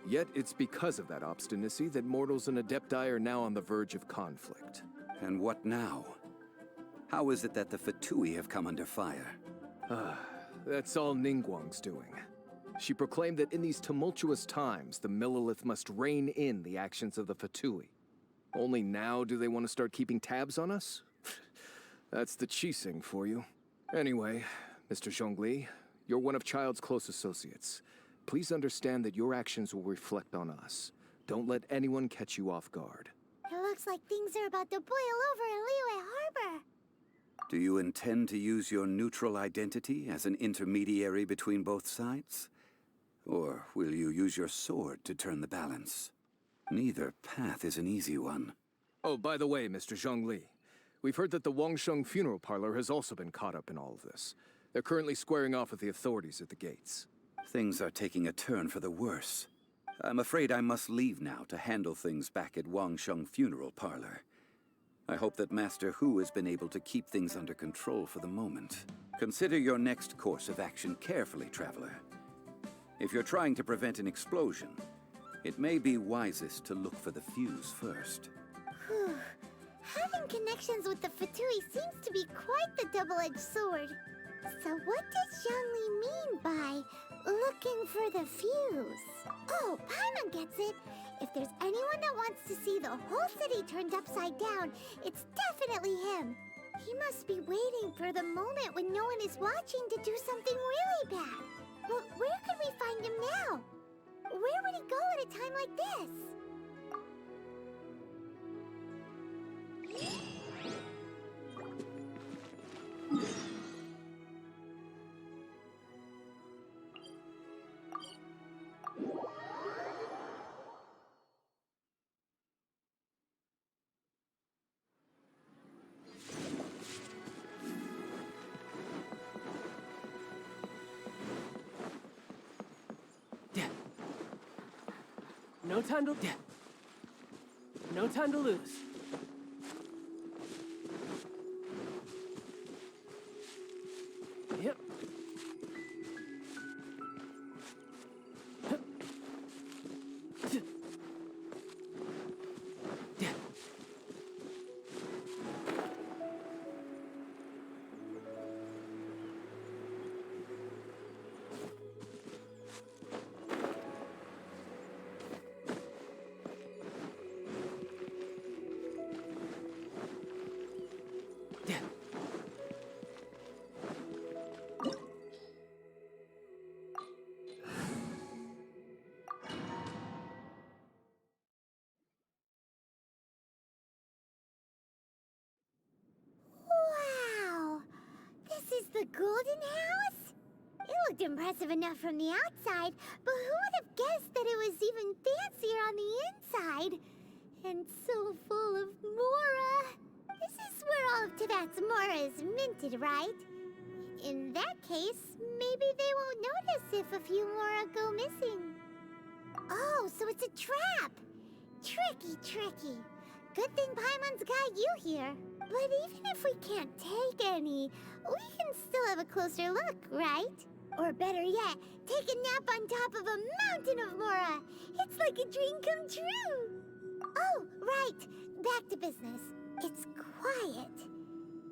Yet it's because of that obstinacy that mortals and Adepti are now on the verge of conflict. And what now? How is it that the Fatui have come under fire? That's all Ningguang's doing. She proclaimed that in these tumultuous times, the Millilith must rein in the actions of the Fatui. Only now do they want to start keeping tabs on us? That's the Qixing for you. Anyway, Mr. Zhongli, you're one of Child's close associates. Please understand that your actions will reflect on us. Don't let anyone catch you off guard. It looks like things are about to boil over in Liyue Harbor. Do you intend to use your neutral identity as an intermediary between both sides? Or will you use your sword to turn the balance? Neither path is an easy one. Oh, by the way, Mr. Zhongli, we've heard that the Wangsheng Funeral Parlor has also been caught up in all of this. They're currently squaring off with the authorities at the gates. Things are taking a turn for the worse. I'm afraid I must leave now to handle things back at Wangsheng Funeral Parlor. I hope that Master Hu has been able to keep things under control for the moment. Consider your next course of action carefully, Traveler. If you're trying to prevent an explosion, it may be wisest to look for the fuse first. Whew. Having connections with the Fatui seems to be quite the double-edged sword. So what does Zhongli mean by looking for the fuse? Oh, Paimon gets it. If there's anyone that wants to see the whole city turned upside down, it's definitely him. He must be waiting for the moment when no one is watching to do something really bad. Well, where could we find him now? Where would he go at a time like this? No time to lose. Yep. Wow! This is the Golden House? It looked impressive enough from the outside, but who would have guessed that it was even fancier on the inside? And so full of Mora. This is where all of Tibet's Mora is minted, right? In that case, maybe they won't notice if a few Mora go missing. Oh, so it's a trap! Tricky, tricky. Good thing Paimon's got you here. But even if we can't take any, we can still have a closer look, right? Or better yet, take a nap on top of a mountain of Mora. It's like a dream come true. Oh, right. Back to business. It's quiet.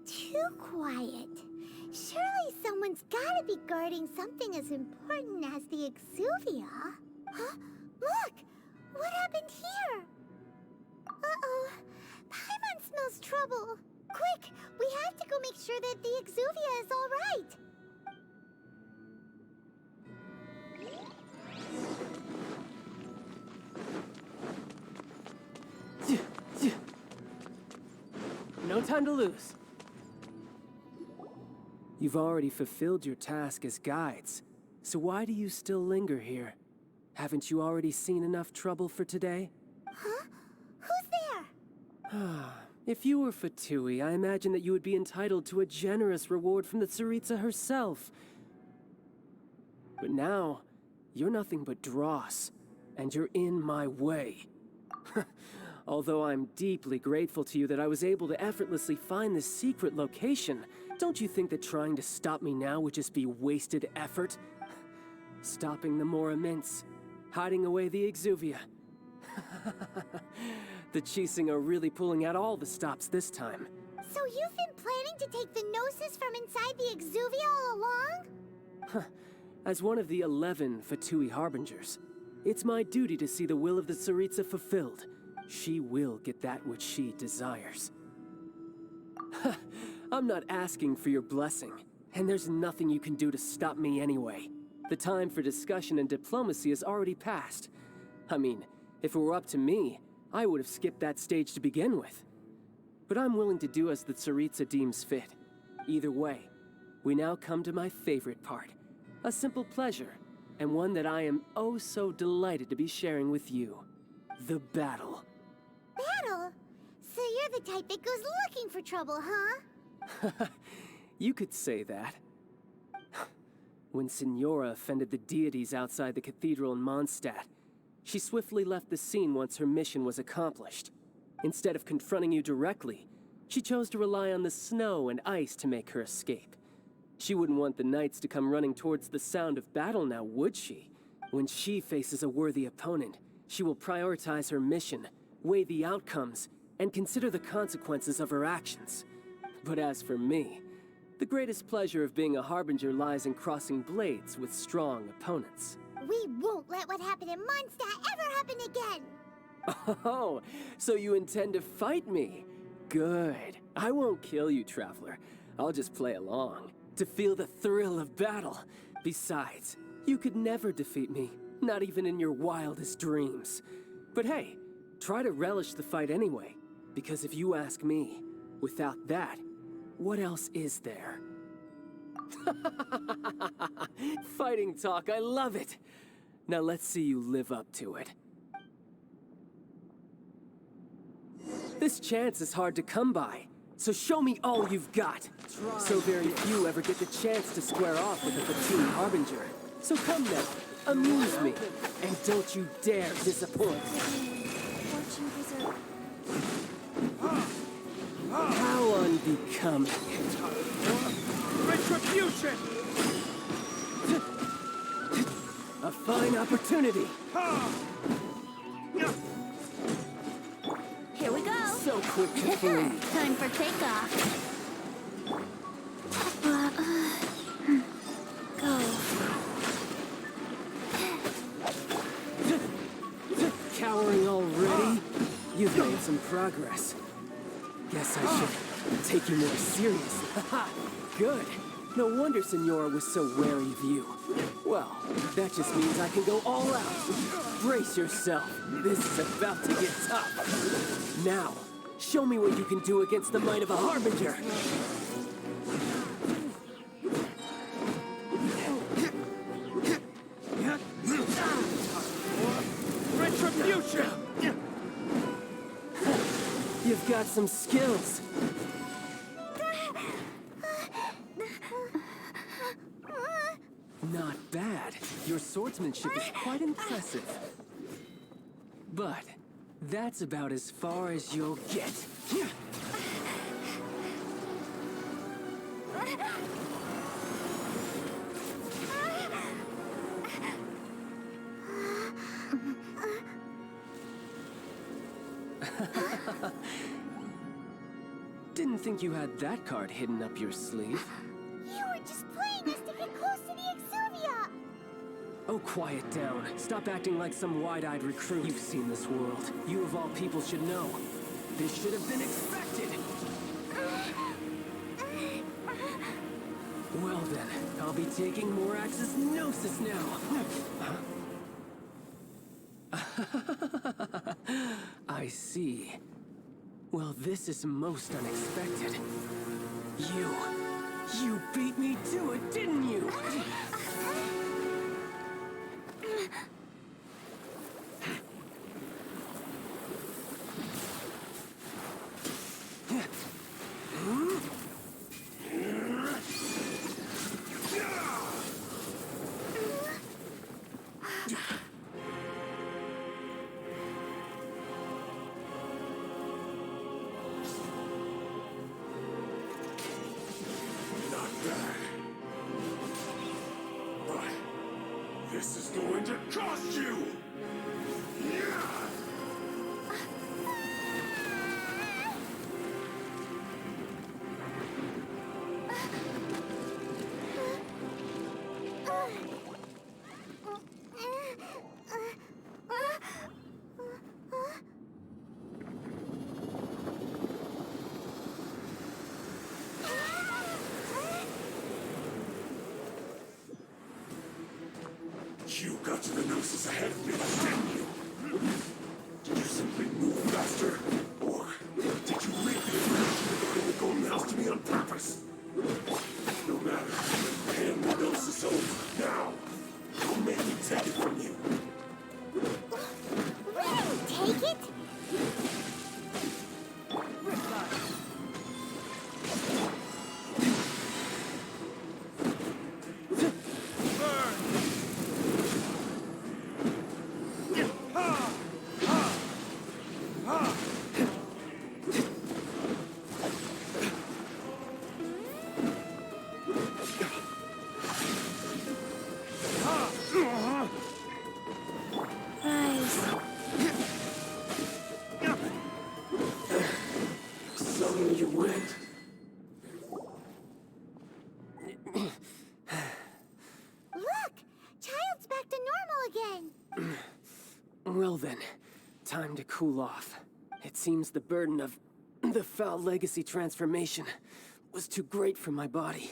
Too quiet. Surely someone's gotta be guarding something as important as the Exuvia. Huh? Look! What happened here? Uh-oh. Paimon smells trouble. Quick! sure that the Exuvia is all right. No time to lose. You've already fulfilled your task as guides, so why do you still linger here? Haven't you already seen enough trouble for today? Huh? Who's there? If you were Fatui, I imagine that you would be entitled to a generous reward from the Tsaritsa herself. But now, you're nothing but dross, and you're in my way. Although I'm deeply grateful to you that I was able to effortlessly find this secret location, don't you think that trying to stop me now would just be wasted effort? Stopping the Mora Mints, hiding away the Exuvia. The Chising are really pulling out all the stops this time. So you've been planning to take the Gnosis from inside the Exuvia all along? As one of the 11 Fatui Harbingers, it's my duty to see the will of the Tsaritsa fulfilled. She will get that which she desires. I'm not asking for your blessing, and there's nothing you can do to stop me anyway. The time for discussion and diplomacy has already passed. I mean, if it were up to me, I would have skipped that stage to begin with. But I'm willing to do as the Tsaritsa deems fit. Either way, we now come to my favorite part. A simple pleasure, and one that I am oh so delighted to be sharing with you. The battle. Battle? So you're the type that goes looking for trouble, huh? You could say that. When Signora offended the deities outside the cathedral in Mondstadt, she swiftly left the scene once her mission was accomplished. Instead of confronting you directly, she chose to rely on the snow and ice to make her escape. She wouldn't want the knights to come running towards the sound of battle now, would she? When she faces a worthy opponent, she will prioritize her mission, weigh the outcomes, and consider the consequences of her actions. But as for me, the greatest pleasure of being a Harbinger lies in crossing blades with strong opponents. We won't let what happened in Mondstadt ever happen again! Oh, so you intend to fight me? Good. I won't kill you, Traveler. I'll just play along, to feel the thrill of battle. Besides, you could never defeat me, not even in your wildest dreams. But hey, try to relish the fight anyway, because if you ask me, without that, what else is there? Fighting talk, I love it! Now let's see you live up to it. This chance is hard to come by, so show me all you've got. So very few ever get the chance to square off with a Fatui Harbinger. So come now, amuse me, and don't you dare disappoint. How unbecoming. Retribution! A fine opportunity. Here we go. So quick to flee. Time for takeoff. Go. Cowering already? You've made some progress. Guess I should take you more seriously. Haha, good. No wonder Signora was so wary of you. Well, that just means I can go all out. Brace yourself. This is about to get tough. Now, show me what you can do against the might of a Harbinger. Retribution! You've got some skills. Not bad. Your swordsmanship is quite impressive. But that's about as far as you'll get. Didn't think you had that card hidden up your sleeve. You were just playing us to get close to the Exuvia! Oh, quiet down. Stop acting like some wide-eyed recruit. You've seen this world. You of all people should know. This should have been expected! Well then, I'll be taking Morax's Gnosis now. I see. Well, this is most unexpected. You beat me to it, didn't you? This is going to cost you! You got to the Gnosis ahead of me, didn't you? Did you simply move faster? Or did you really bring the Golden House to me on purpose? No matter. Hand the Gnosis over now. I'll make me take it from you. Really? Take it? You win. Look! Child's back to normal again! Well then, time to cool off. It seems the burden of the foul legacy transformation was too great for my body.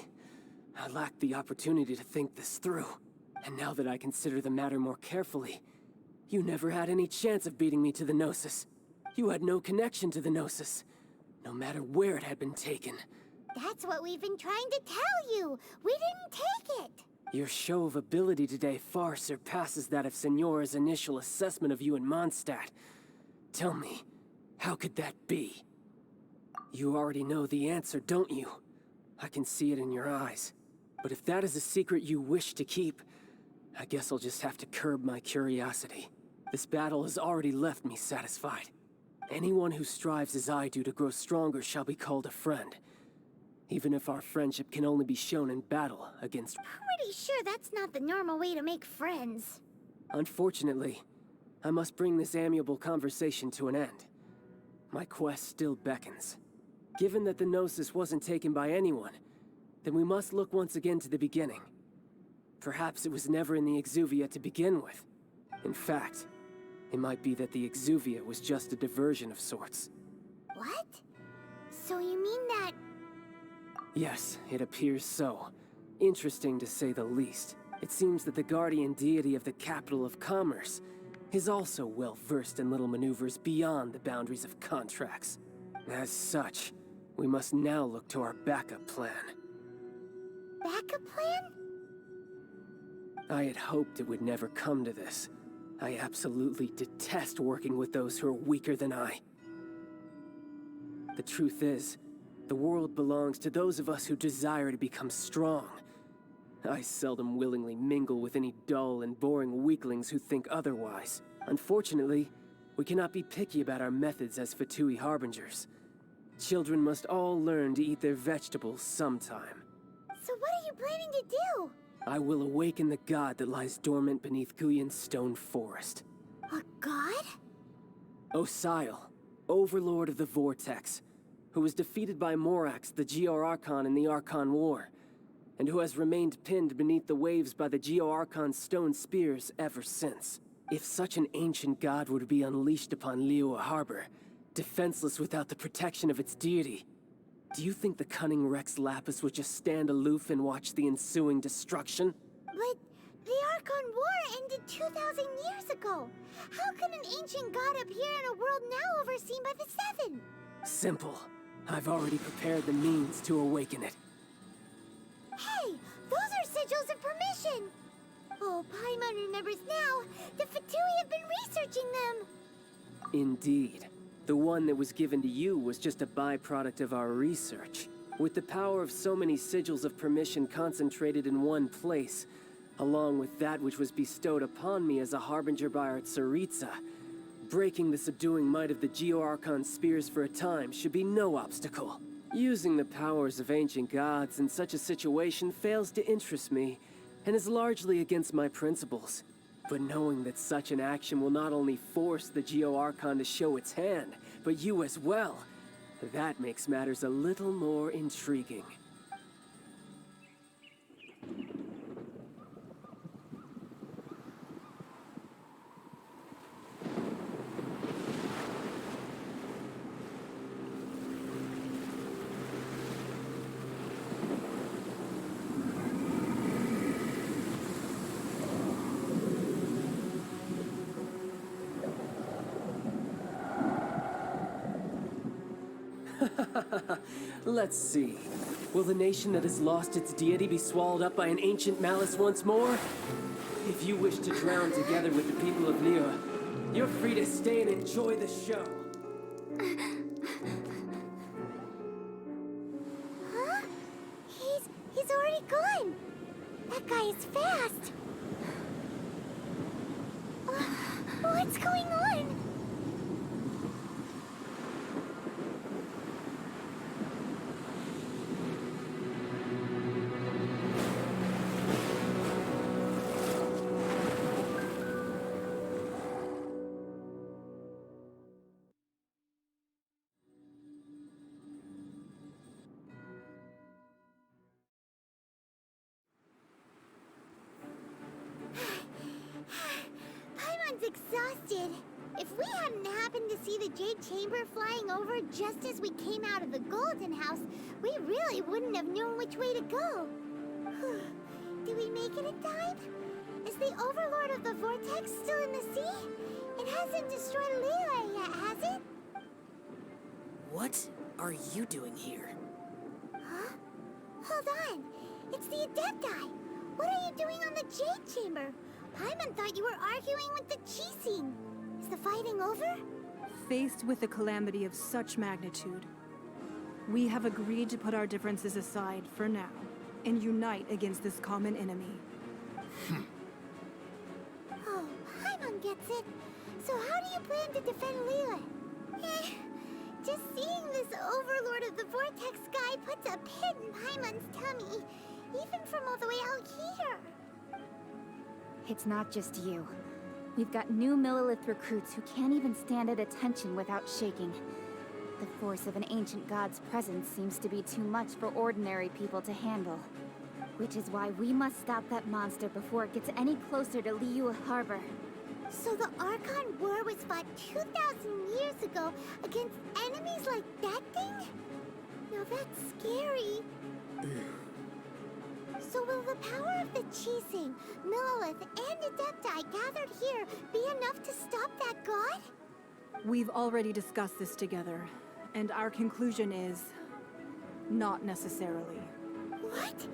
I lacked the opportunity to think this through. And now that I consider the matter more carefully, you never had any chance of beating me to the Gnosis. You had no connection to the Gnosis, no matter where it had been taken. That's what we've been trying to tell you! We didn't take it! Your show of ability today far surpasses that of Signora's initial assessment of you in Mondstadt. Tell me, how could that be? You already know the answer, don't you? I can see it in your eyes. But if that is a secret you wish to keep, I guess I'll just have to curb my curiosity. This battle has already left me satisfied. Anyone who strives as I do to grow stronger shall be called a friend. Even if our friendship can only be shown in battle against... Pretty sure that's not the normal way to make friends. Unfortunately, I must bring this amiable conversation to an end. My quest still beckons. Given that the Gnosis wasn't taken by anyone, then we must look once again to the beginning. Perhaps it was never in the Exuvia to begin with. In fact, it might be that the Exuvia was just a diversion of sorts. What? So you mean that... Yes, it appears so. Interesting to say the least. It seems that the guardian deity of the capital of commerce is also well versed in little maneuvers beyond the boundaries of contracts. As such, we must now look to our backup plan. Backup plan? I had hoped it would never come to this. I absolutely detest working with those who are weaker than I. The truth is, the world belongs to those of us who desire to become strong. I seldom willingly mingle with any dull and boring weaklings who think otherwise. Unfortunately, we cannot be picky about our methods as Fatui Harbingers. Children must all learn to eat their vegetables sometime. So what are you planning to do? I will awaken the god that lies dormant beneath Guyon's stone forest. A god? Osile, overlord of the Vortex, who was defeated by Morax, the Geo-Archon in the Archon War, and who has remained pinned beneath the waves by the Geo-Archon's stone spears ever since. If such an ancient god were to be unleashed upon Liyue Harbor, defenseless without the protection of its deity, Do you think the cunning Rex Lapis would just stand aloof and watch the ensuing destruction? But the Archon War ended 2,000 years ago. How can an ancient god appear in a world now overseen by the Seven? Simple. I've already prepared the means to awaken it. Hey, those are sigils of permission. Oh, Paimon remembers now. The Fatui have been researching them. Indeed. The one that was given to you was just a byproduct of our research. With the power of so many sigils of permission concentrated in one place, along with that which was bestowed upon me as a harbinger by our Tsaritsa, breaking the subduing might of the Geo-Archon spears for a time should be no obstacle. Using the powers of ancient gods in such a situation fails to interest me, and is largely against my principles. But knowing that such an action will not only force the Geo-Archon to show its hand, but you as well, that makes matters a little more intriguing. Let's see. Will the nation that has lost its deity be swallowed up by an ancient malice once more? If you wish to drown together with the people of Liyue, you're free to stay and enjoy the show. Huh? He's already gone. That guy is fast. What's going on? Paimon's exhausted. If we hadn't happened to see the Jade Chamber flying over just as we came out of the Golden House, we really wouldn't have known which way to go. Did we make it in time? Is the Overlord of the Vortex still in the sea? It hasn't destroyed Liyue yet, has it? What are you doing here? Huh? Hold on. It's the Adepti. What are you doing on the Jade Chamber? Paimon thought you were arguing with the Qixing. Is the fighting over? Faced with a calamity of such magnitude, we have agreed to put our differences aside for now and unite against this common enemy. Oh, Paimon gets it. So how do you plan to defend Liyue? Just seeing this Overlord of the Vortex guy puts a pit in Paimon's tummy, even from all the way out here. It's not just you. We've got new Millilith recruits who can't even stand at attention without shaking. The force of an ancient god's presence seems to be too much for ordinary people to handle. Which is why we must stop that monster before it gets any closer to Liyue Harbor. So the Archon War was fought 2,000 years ago against enemies like that thing? Now that's scary. So will the power of the Qixing, Millilith, and Adepti gathered here be enough to stop that god? We've already discussed this together, and our conclusion is not necessarily. What?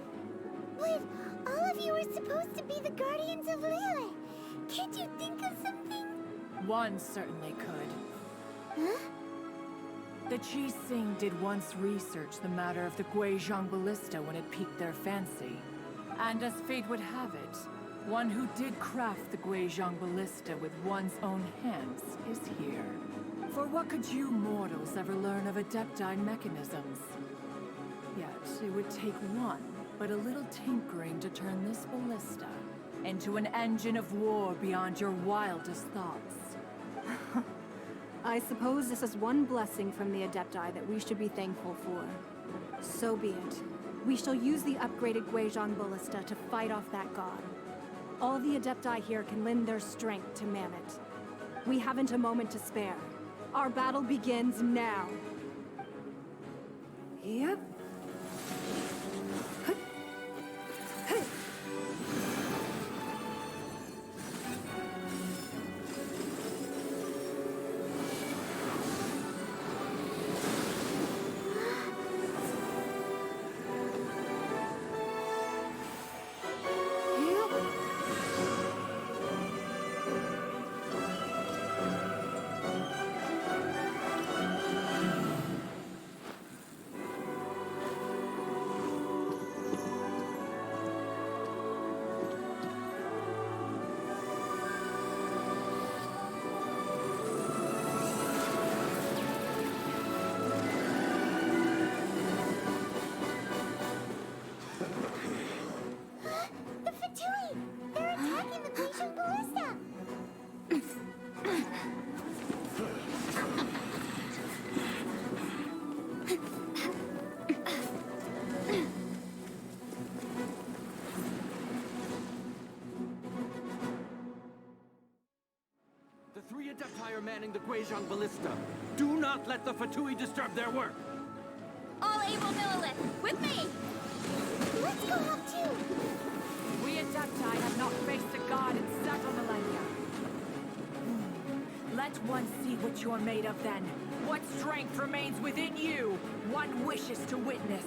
But all of you were supposed to be the guardians of Liyue. Can't you think of something? One certainly could. Huh? The Qixing did once research the matter of the Guizhong Ballista when it piqued their fancy. And as fate would have it, one who did craft the Guizhong Ballista with one's own hands is here. For what could you mortals ever learn of Adepti mechanisms? Yet it would take one, but a little tinkering to turn this ballista into an engine of war beyond your wildest thoughts. I suppose this is one blessing from the Adepti that we should be thankful for. So be it. We shall use the upgraded Guizhong Ballista to fight off that god. All the Adepti here can lend their strength to man it. We haven't a moment to spare. Our battle begins now. Yep. The Fatui! They're attacking the Genshin ballista! The 3 Adepti are manning the Guizhong Ballista. Do not let the Fatui disturb their work. All able Millilith, with me! Let's go up too! We Adepti have not faced a god in several millennia. Let one see what you're made of then. What strength remains within you, one wishes to witness.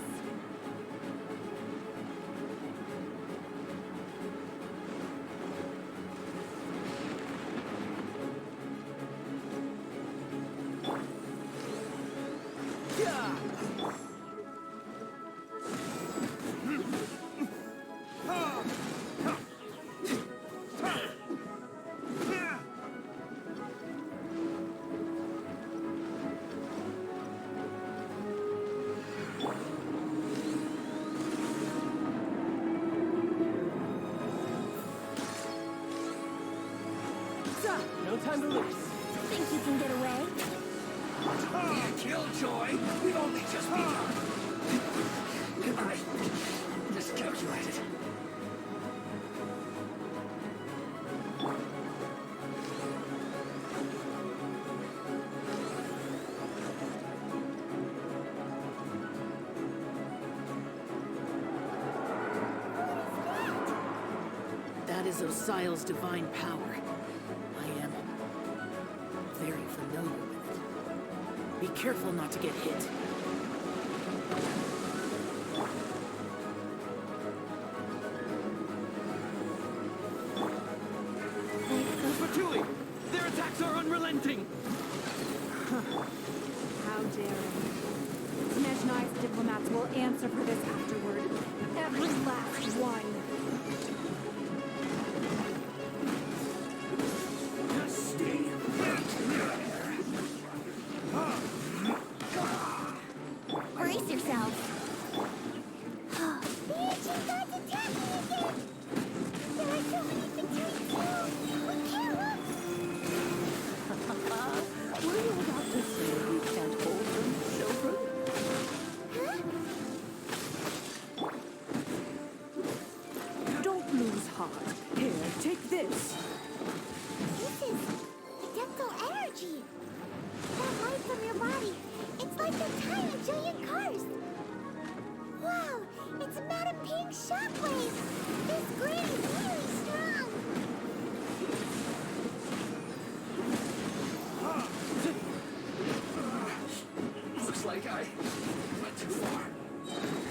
No time to lose. Think you can get away? Killjoy! We've only just begun! I miscalculated. That is Osial's divine power. I am very familiar with it. Be careful not to get hit. Fatui! Their attacks are unrelenting! How daring. Snezhnai's diplomats will answer for this afterward. Every last one. Brace yourself. The ancient god's attacking again! There are so many Fatui too! We can't look! Were you about to say we can't hold them, children? Don't lose heart. Here, take this. This is Adeptal energy! That light from your body, it's like a tiny jillion cars! Wow, it's a Madam Pink shockwave! This green is really strong! Looks like I went too far.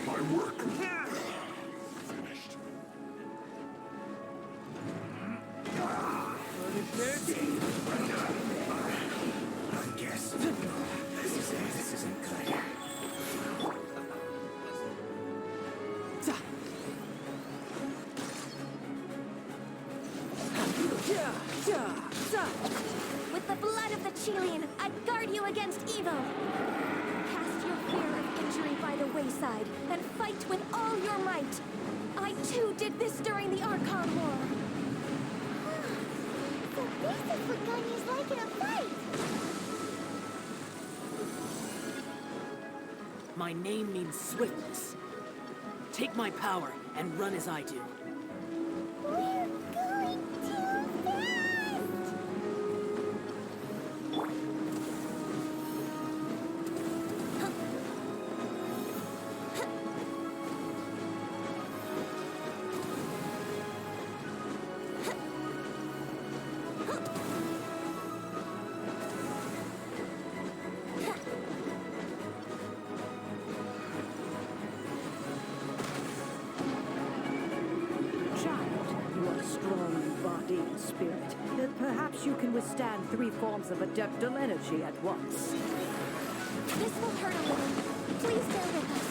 My work finished. I guess this isn't good. With the blood of the Chilean, I guard you against evil. Cast your fear of injury by the wayside and fight with all your might. I too did this during the Archon War. So this is what Ganya's like in a fight! My name means swiftness. Take my power and run as I do. We're going too fast! indeed, Spirit. Perhaps you can withstand 3 forms of adeptal energy at once. This will hurt a little. Please bear with us.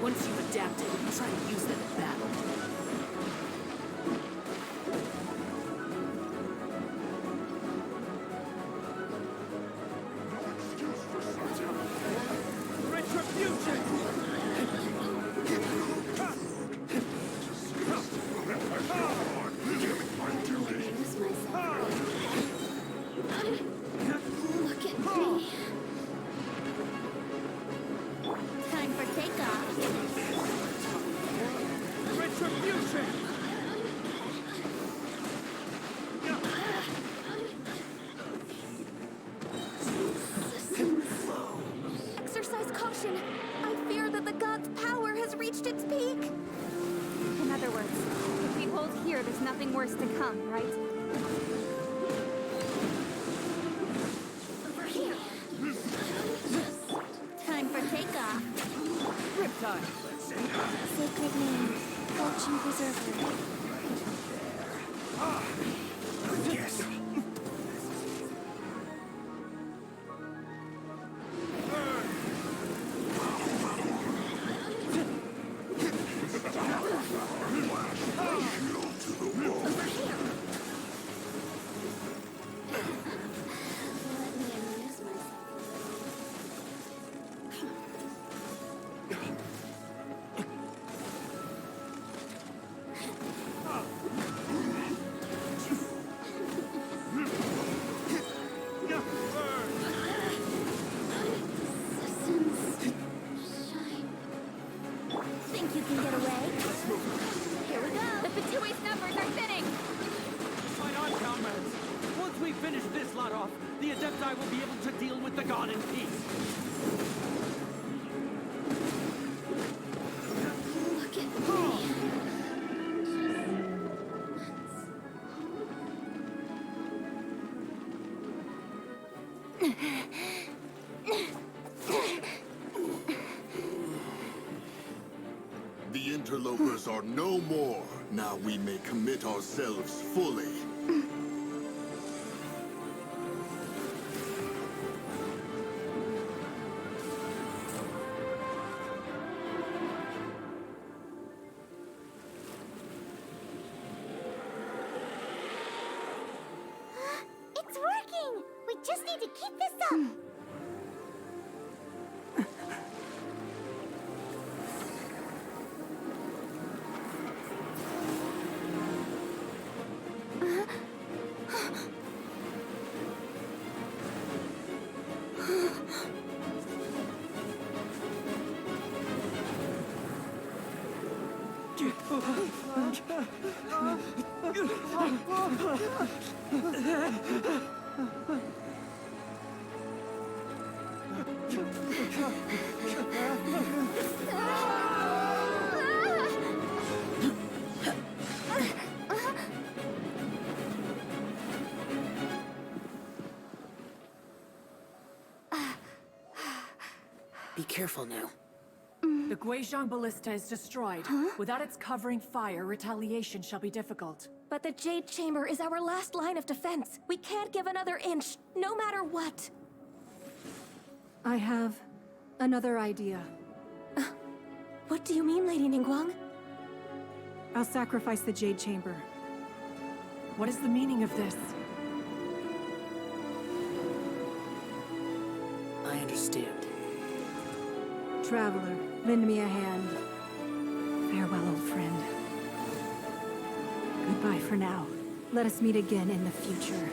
Once you've adapted, try to use them in battle. Look at me. Time for takeoff. Retribution! Exercise caution. I fear that the god's power has reached its peak. In other words, if we hold here, there's nothing worse to come, right? Over here. Time for takeoff. Riptide! Sacred name, fortune preserver. Yes. Over here. Let me amuse myself. Think you can get away? Here we go. The Fatui's numbers are thinning! Fight on, comrades! Once we finish this lot off, the Adepti will be able to deal with the god in peace. Look at me. The interlopers are no more. Now we may commit ourselves fully. It's working! We just need to keep this up! Be careful now. The Guizhong Ballista is destroyed. Without its covering fire, retaliation shall be difficult. But the Jade Chamber is our last line of defense. We can't give another inch, no matter what. I have another idea. What do you mean, Lady Ningguang? I'll sacrifice the Jade Chamber. What is the meaning of this? I understand. Traveler, lend me a hand. Farewell, old friend. Goodbye for now. Let us meet again in the future.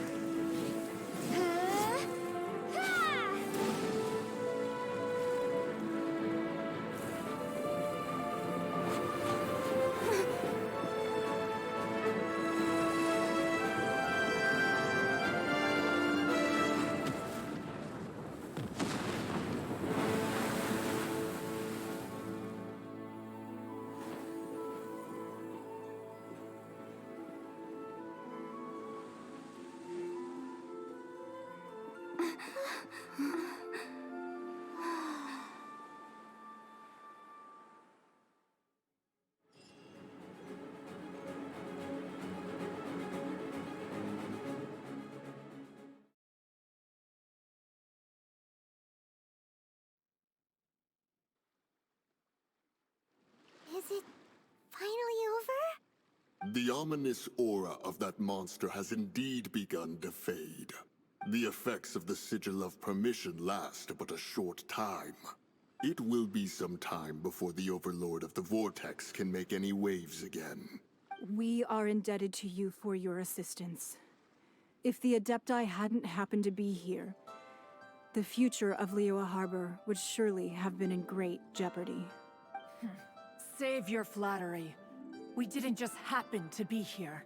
The ominous aura of that monster has indeed begun to fade. The effects of the Sigil of Permission last but a short time. It will be some time before the Overlord of the Vortex can make any waves again. We are indebted to you for your assistance. If the Adepti hadn't happened to be here, the future of Liyue Harbor would surely have been in great jeopardy. Save your flattery. We didn't just happen to be here.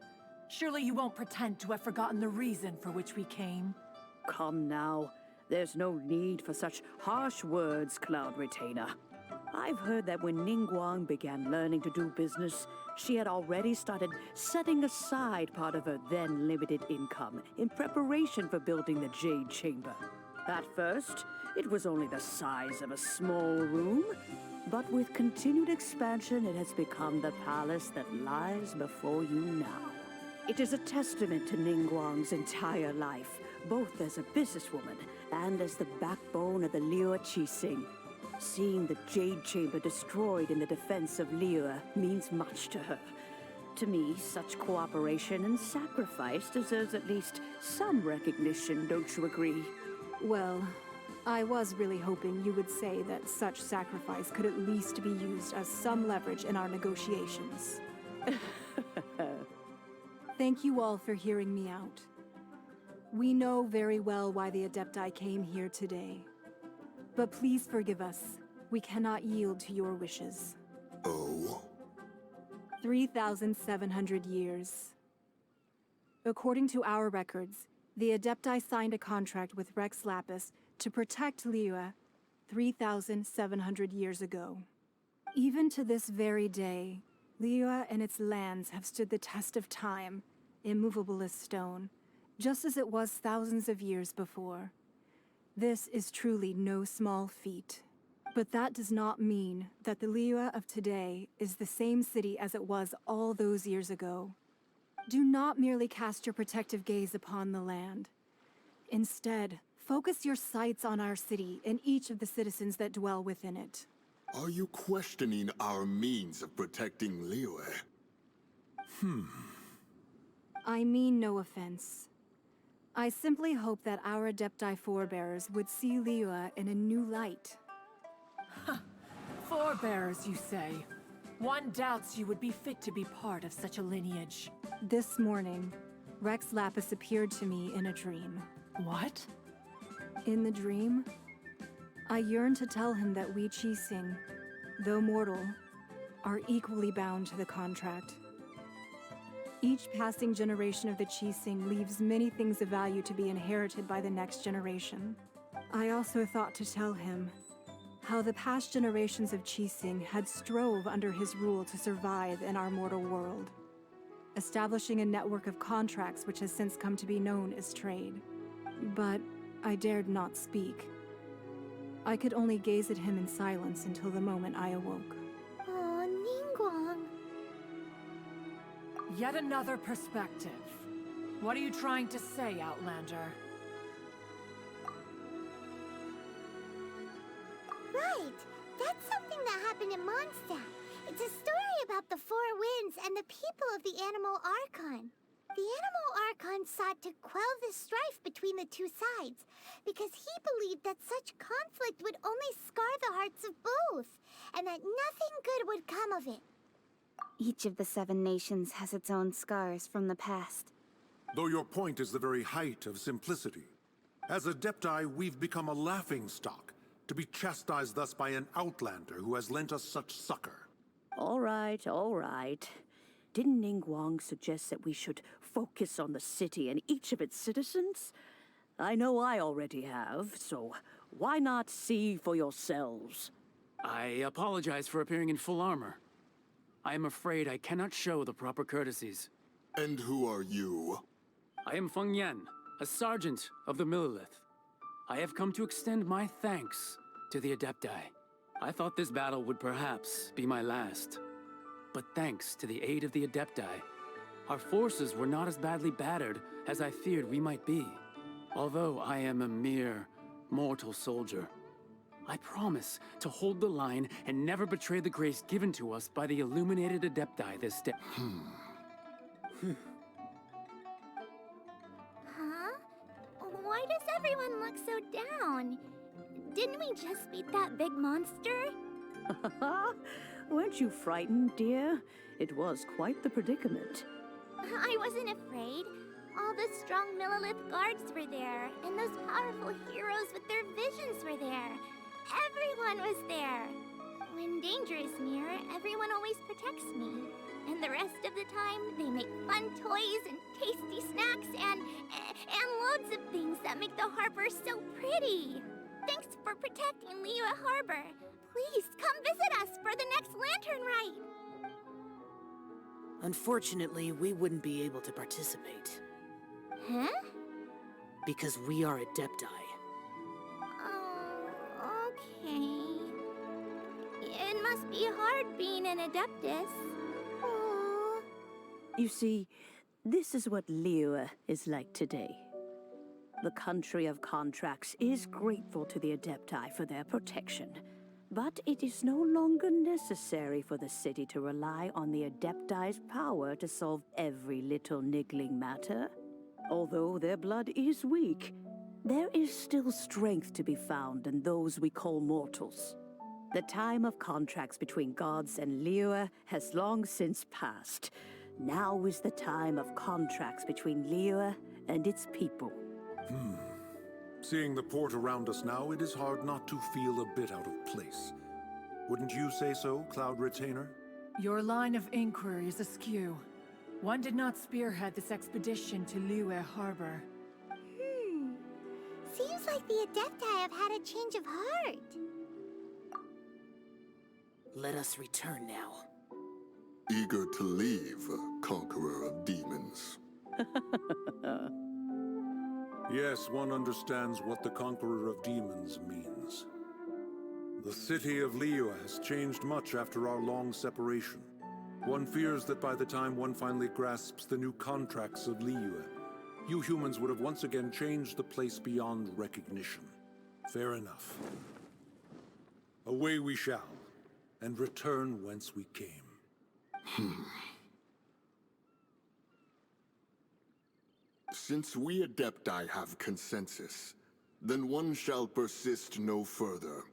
Surely you won't pretend to have forgotten the reason for which we came. Come now. There's no need for such harsh words, Cloud Retainer. I've heard that when Ningguang began learning to do business, she had already started setting aside part of her then limited income in preparation for building the Jade Chamber. At first, it was only the size of a small room, but with continued expansion, it has become the palace that lies before you now. It is a testament to Ningguang's entire life, both as a businesswoman and as the backbone of the Liyue Qixing. Seeing the Jade Chamber destroyed in the defense of Liyue means much to her. To me, such cooperation and sacrifice deserves at least some recognition, don't you agree? Well, I was really hoping you would say that such sacrifice could at least be used as some leverage in our negotiations. Thank you all for hearing me out. We know very well why the Adepti came here today. But please forgive us. We cannot yield to your wishes. Oh? 3,700 years. According to our records, the Adepti signed a contract with Rex Lapis to protect Liyue 3,700 years ago. Even to this very day, Liyue and its lands have stood the test of time, immovable as stone, just as it was thousands of years before. This is truly no small feat. But that does not mean that the Liyue of today is the same city as it was all those years ago. Do not merely cast your protective gaze upon the land. Instead, focus your sights on our city and each of the citizens that dwell within it. Are you questioning our means of protecting Liyue? I mean no offense. I simply hope that our Adepti forebears would see Liyue in a new light. Forebears, you say? One doubts you would be fit to be part of such a lineage. This morning, Rex Lapis appeared to me in a dream. What? In the dream, I yearned to tell him that we Qixing, though mortal, are equally bound to the contract. Each passing generation of the Qixing leaves many things of value to be inherited by the next generation. I also thought to tell him how the past generations of Qixing had strove under his rule to survive in our mortal world, establishing a network of contracts which has since come to be known as trade. But I dared not speak. I could only gaze at him in silence until the moment I awoke. Oh, Ningguang. Yet another perspective. What are you trying to say, Outlander? Right. That's something that happened in Mondstadt. It's a story about the Four Winds and the people of the Animal Archon. The Animal Archon sought to quell the strife between the two sides, because he believed that such conflict would only scar the hearts of both, and that nothing good would come of it. Each of the 7 nations has its own scars from the past. Though your point is the very height of simplicity. As Adepti, we've become a laughingstock, to be chastised thus by an outlander who has lent us such succor. All right, all right. Didn't Ningguang suggest that we should focus on the city and each of its citizens? I know I already have, so why not see for yourselves? I apologize for appearing in full armor. I am afraid I cannot show the proper courtesies. And who are you? I am Feng Yan, a sergeant of the Millilith. I have come to extend my thanks to the Adepti. I thought this battle would perhaps be my last. But thanks to the aid of the Adepti, our forces were not as badly battered as I feared we might be. Although I am a mere mortal soldier, I promise to hold the line and never betray the grace given to us by the illuminated Adepti this day. Huh? Why does everyone look so down? Didn't we just beat that big monster? Weren't you frightened, dear? It was quite the predicament. I wasn't afraid. All the strong Millilith guards were there, and those powerful heroes with their visions were there. Everyone was there. When danger is near, everyone always protects me. And the rest of the time, they make fun toys and tasty snacks and loads of things that make the harbor so pretty. Thanks for protecting Liyue Harbor. Please come visit us for the next lantern ride. Unfortunately, we wouldn't be able to participate. Huh? Because we are Adepti. Oh, okay. It must be hard being an Adeptus. Aww. You see, this is what Liyue is like today. The country of contracts is grateful to the Adepti for their protection. But it is no longer necessary for the city to rely on the Adepti's power to solve every little niggling matter. Although their blood is weak, there is still strength to be found in those we call mortals. The time of contracts between gods and Liyue has long since passed. Now is the time of contracts between Liyue and its people. Seeing the port around us now, it is hard not to feel a bit out of place. Wouldn't you say so, Cloud Retainer? Your line of inquiry is askew. One did not spearhead this expedition to Liyue Harbor. Seems like the Adepti have had a change of heart. Let us return now. Eager to leave, Conqueror of Demons. Yes, one understands what the Conqueror of Demons means. The city of Liyue has changed much after our long separation. One fears that by the time one finally grasps the new contracts of Liyue, you humans would have once again changed the place beyond recognition. Fair enough. Away we shall, and return whence we came. Since we Adepti have consensus, then one shall persist no further.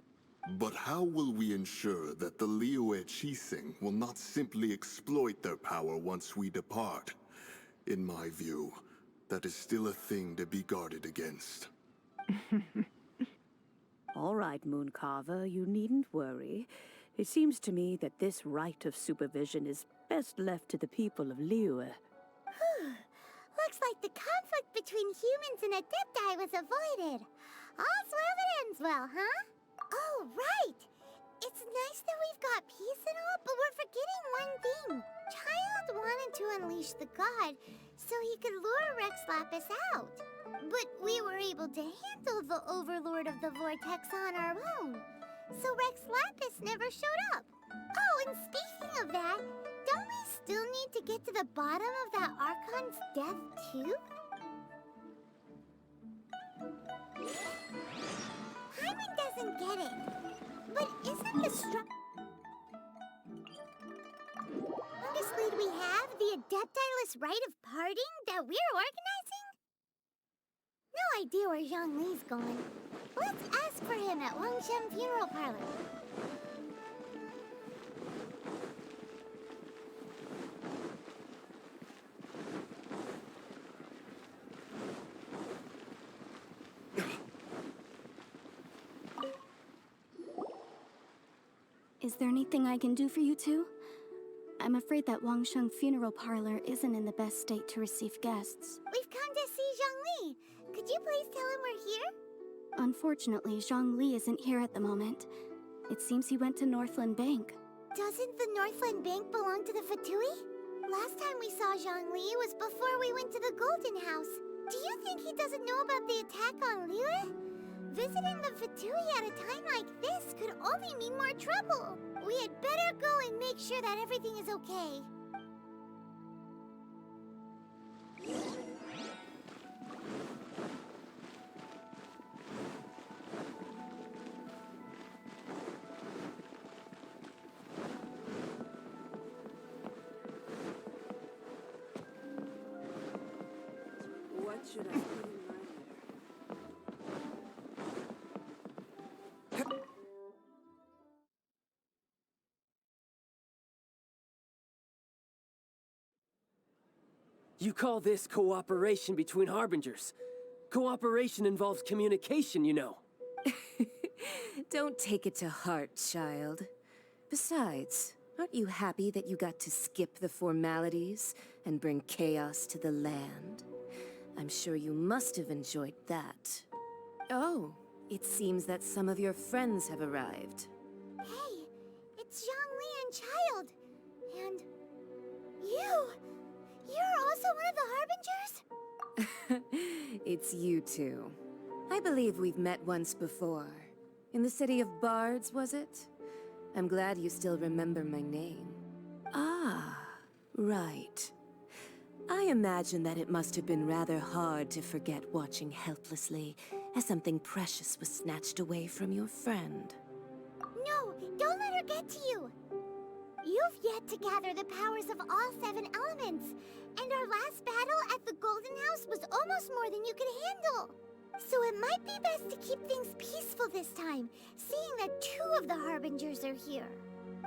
But how will we ensure that the Liyue Qixing will not simply exploit their power once we depart? In my view, that is still a thing to be guarded against. All right, Mooncarver, you needn't worry. It seems to me that this right of supervision is best left to the people of Liyue. Looks like the conflict between humans and Adepti was avoided. All's well that ends well, huh? Oh, right! It's nice that we've got peace and all, but we're forgetting one thing. Child wanted to unleash the god so he could lure Rex Lapis out. But we were able to handle the Overlord of the Vortex on our own. So Rex Lapis never showed up. Oh, and speaking of that, don't we still need to get to the bottom of that Archon's death, too? Hyman doesn't get it. But isn't the strongest lead we have the Adepti-less rite of parting that we're organizing? No idea where Zhongli's going. Let's ask for him at Wangshen Funeral Parlor. Is there anything I can do for you two? I'm afraid that Wangsheng Funeral Parlor isn't in the best state to receive guests. We've come to see Zhongli. Could you please tell him we're here? Unfortunately, Zhongli isn't here at the moment. It seems he went to Northland Bank. Doesn't the Northland Bank belong to the Fatui? Last time we saw Zhongli was before we went to the Golden House. Do you think he doesn't know about the attack on Liyue? Visiting the Fatui at a time like this could only mean more trouble. We had better go and make sure that everything is okay. should have put in my hair. You call this cooperation between Harbingers? Cooperation involves communication, you know. Don't take it to heart, child. Besides, aren't you happy that you got to skip the formalities and bring chaos to the land? I'm sure you must have enjoyed that. Oh, it seems that some of your friends have arrived. Hey, it's Zhongli and Child. And you! You're also one of the Harbingers? It's you two. I believe we've met once before. In the city of Bards, was it? I'm glad you still remember my name. Ah, right. I imagine that it must have been rather hard to forget watching helplessly as something precious was snatched away from your friend. No, don't let her get to you. You've yet to gather the powers of all 7 elements, and our last battle at the Golden House was almost more than you could handle. So it might be best to keep things peaceful this time, seeing that 2 of the Harbingers are here.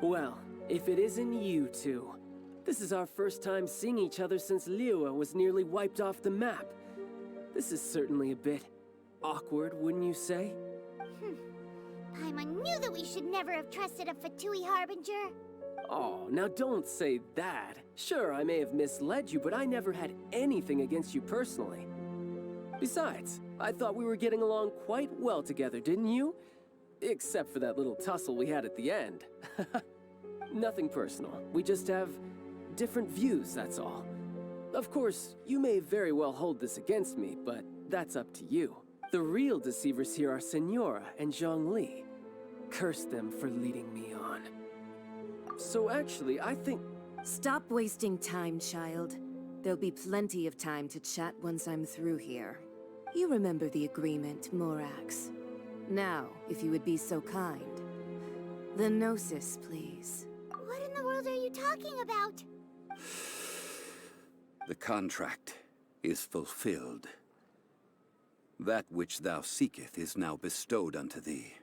Well, if it isn't you two. This is our first time seeing each other since Liyue was nearly wiped off the map. This is certainly a bit awkward, wouldn't you say? Paimon knew that we should never have trusted a Fatui Harbinger. Oh, now don't say that. Sure, I may have misled you, but I never had anything against you personally. Besides, I thought we were getting along quite well together, didn't you? Except for that little tussle we had at the end. Nothing personal. We just have different views, that's all. Of course, you may very well hold this against me, but that's up to you. The real deceivers here are Senora and Zhongli. Curse them for leading me on. So actually, I think... Stop wasting time, child. There'll be plenty of time to chat once I'm through here. You remember the agreement, Morax. Now, if you would be so kind. The Gnosis, please. What in the world are you talking about? The contract is fulfilled. That which thou seeketh is now bestowed unto thee.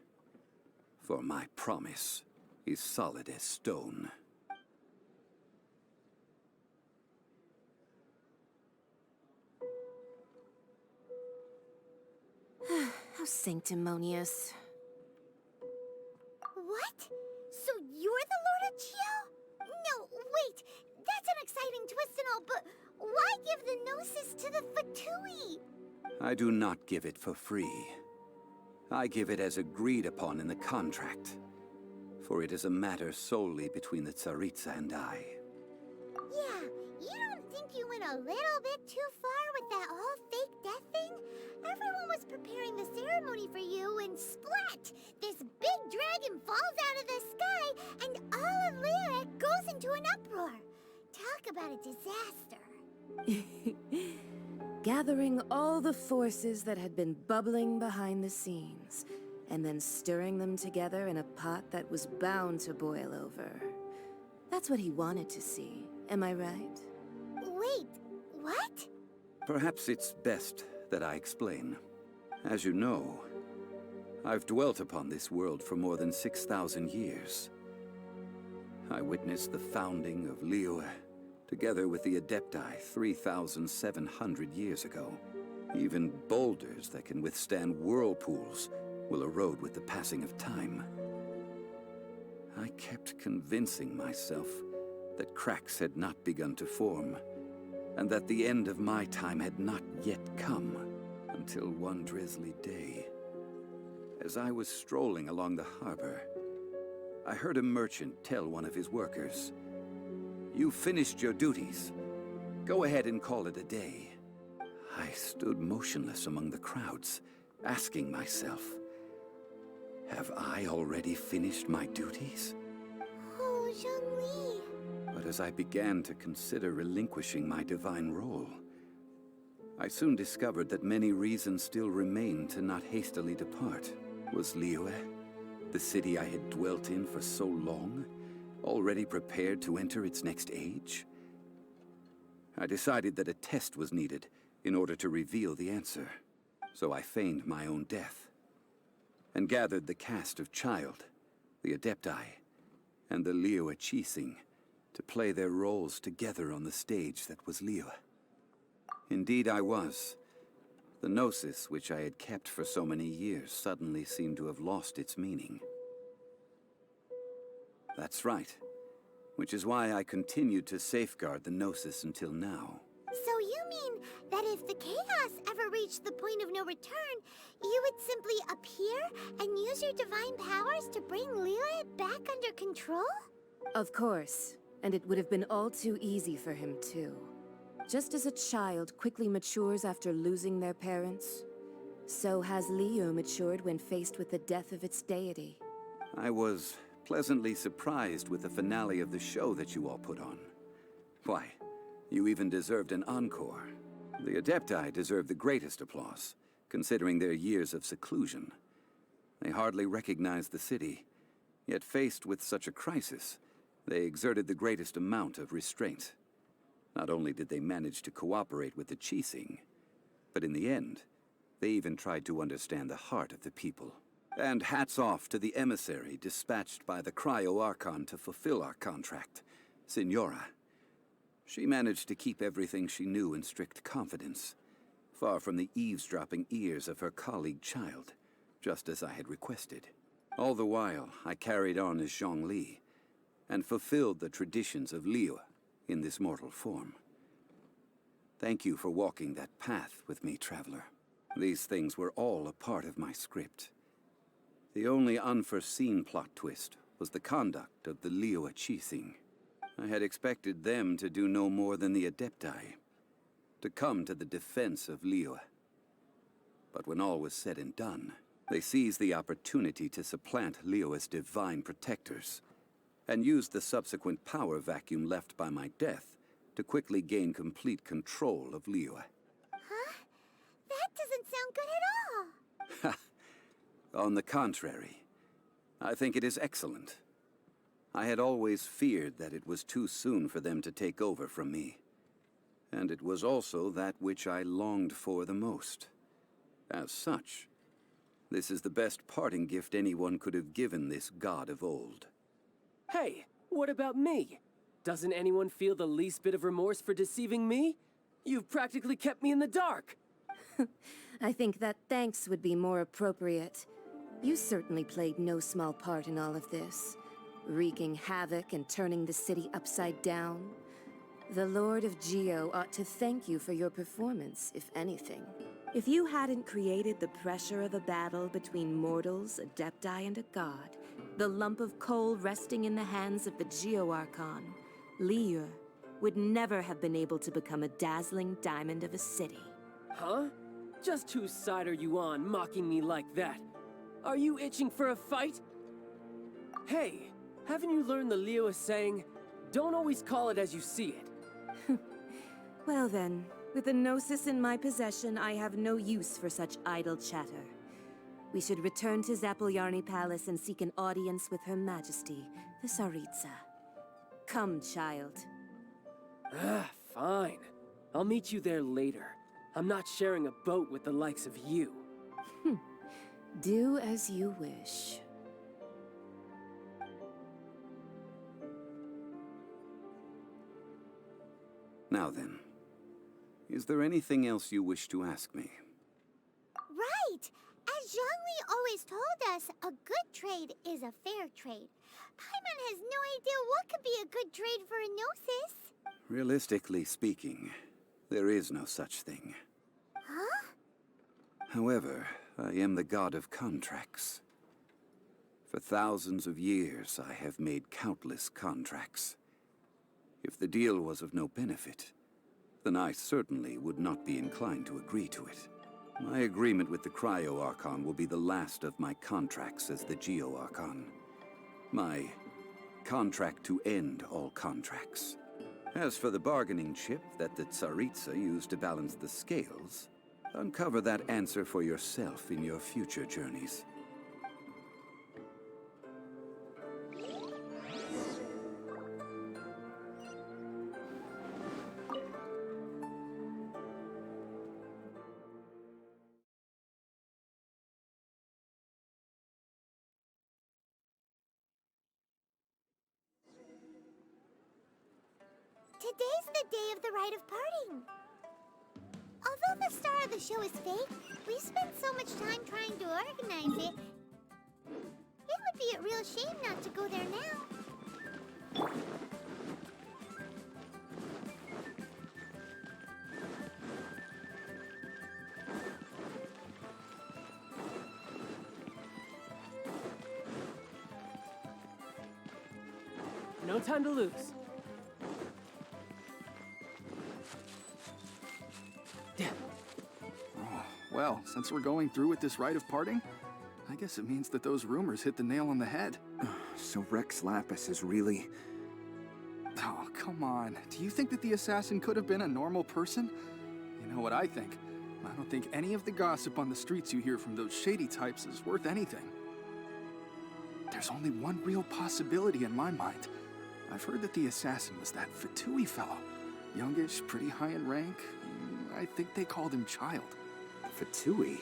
For my promise is solid as stone. How sanctimonious. What? So you're the Lord of Chiao? No, wait. That's an exciting twist and all, but why give the Gnosis to the Fatui? I do not give it for free. I give it as agreed upon in the contract. For it is a matter solely between the Tsaritsa and I. Yeah, you don't think you went a little bit too far with that whole fake death thing? Everyone was preparing the ceremony for you, and splat! This big dragon falls out of the sky, and all of Liyue goes into an uproar. Talk about a disaster. Gathering all the forces that had been bubbling behind the scenes, and then stirring them together in a pot that was bound to boil over. That's what he wanted to see, am I right? Wait, what? Perhaps it's best that I explain. As you know, I've dwelt upon this world for more than 6,000 years. I witnessed the founding of Liyue, together with the Adepti 3,700 years ago. Even boulders that can withstand whirlpools will erode with the passing of time. I kept convincing myself that cracks had not begun to form, and that the end of my time had not yet come, until one drizzly day. As I was strolling along the harbor, I heard a merchant tell one of his workers, "You finished your duties. Go ahead and call it a day." I stood motionless among the crowds, asking myself, have I already finished my duties? Oh, Zhongli. But as I began to consider relinquishing my divine role, I soon discovered that many reasons still remained to not hastily depart. Was Liyue, the city I had dwelt in for so long, already prepared to enter its next age? I decided that a test was needed in order to reveal the answer. So I feigned my own death, and gathered the cast of Child, the Adepti, and the Liyue Qixing to play their roles together on the stage that was Liyue. Indeed I was. The Gnosis, which I had kept for so many years, suddenly seemed to have lost its meaning. That's right. Which is why I continued to safeguard the Gnosis until now. So you mean that if the chaos ever reached the point of no return, you would simply appear and use your divine powers to bring Liyue back under control? Of course. And it would have been all too easy for him, too. Just as a child quickly matures after losing their parents, so has Liyue matured when faced with the death of its deity. I was pleasantly surprised with the finale of the show that you all put on. Why, you even deserved an encore. The Adepti deserve the greatest applause, considering their years of seclusion. They hardly recognized the city, yet faced with such a crisis, they exerted the greatest amount of restraint. Not only did they manage to cooperate with the Qixing, but in the end, they even tried to understand the heart of the people. And hats off to the emissary dispatched by the Cryo-Archon to fulfill our contract, Signora. She managed to keep everything she knew in strict confidence, far from the eavesdropping ears of her colleague Child, just as I had requested. All the while, I carried on as Zhongli, and fulfilled the traditions of Liyue in this mortal form. Thank you for walking that path with me, Traveler. These things were all a part of my script. The only unforeseen plot twist was the conduct of the Liyue Qixing. I had expected them to do no more than the Adepti, to come to the defense of Liyue. But when all was said and done, they seized the opportunity to supplant Liyue's divine protectors, and used the subsequent power vacuum left by my death to quickly gain complete control of Liyue. Huh? That doesn't sound good at all. On the contrary, I think it is excellent. I had always feared that it was too soon for them to take over from me. And it was also that which I longed for the most. As such, this is the best parting gift anyone could have given this god of old. Hey, what about me? Doesn't anyone feel the least bit of remorse for deceiving me? You've practically kept me in the dark. I think that thanks would be more appropriate. You certainly played no small part in all of this, wreaking havoc and turning the city upside down. The Lord of Geo ought to thank you for your performance, if anything. If you hadn't created the pressure of a battle between mortals, Adepti, and a god, the lump of coal resting in the hands of the Geo-Archon, Liyue, would never have been able to become a dazzling diamond of a city. Huh? Just whose side are you on, mocking me like that? Are you itching for a fight? Hey, haven't you learned the Liyue saying, don't always call it as you see it? Well then, with the Gnosis in my possession, I have no use for such idle chatter. We should return to Zapoljarny Palace and seek an audience with Her Majesty, the Tsaritsa. Come, Child. Fine. I'll meet you there later. I'm not sharing a boat with the likes of you. Do as you wish. Now then, is there anything else you wish to ask me? Right! As Zhongli always told us, a good trade is a fair trade. Paimon has no idea what could be a good trade for a Gnosis. Realistically speaking, there is no such thing. Huh? However, I am the god of contracts. For thousands of years, I have made countless contracts. If the deal was of no benefit, then I certainly would not be inclined to agree to it. My agreement with the Cryo-Archon will be the last of my contracts as the Geo-Archon. My contract to end all contracts. As for the bargaining chip that the Tsaritsa used to balance the scales, uncover that answer for yourself in your future journeys. today's the day of the rite of parting. Although the star of the show is fake, we've spent so much time trying to organize it. It would be a real shame not to go there now. No time to lose. Well, since we're going through with this rite of parting, I guess it means that those rumors hit the nail on the head. So Rex Lapis is really... Oh, come on. Do you think that the assassin could have been a normal person? You know what I think? I don't think any of the gossip on the streets you hear from those shady types is worth anything. There's only one real possibility in my mind. I've heard that the assassin was that Fatui fellow. Youngish, pretty high in rank. I think they called him Child. Fatui?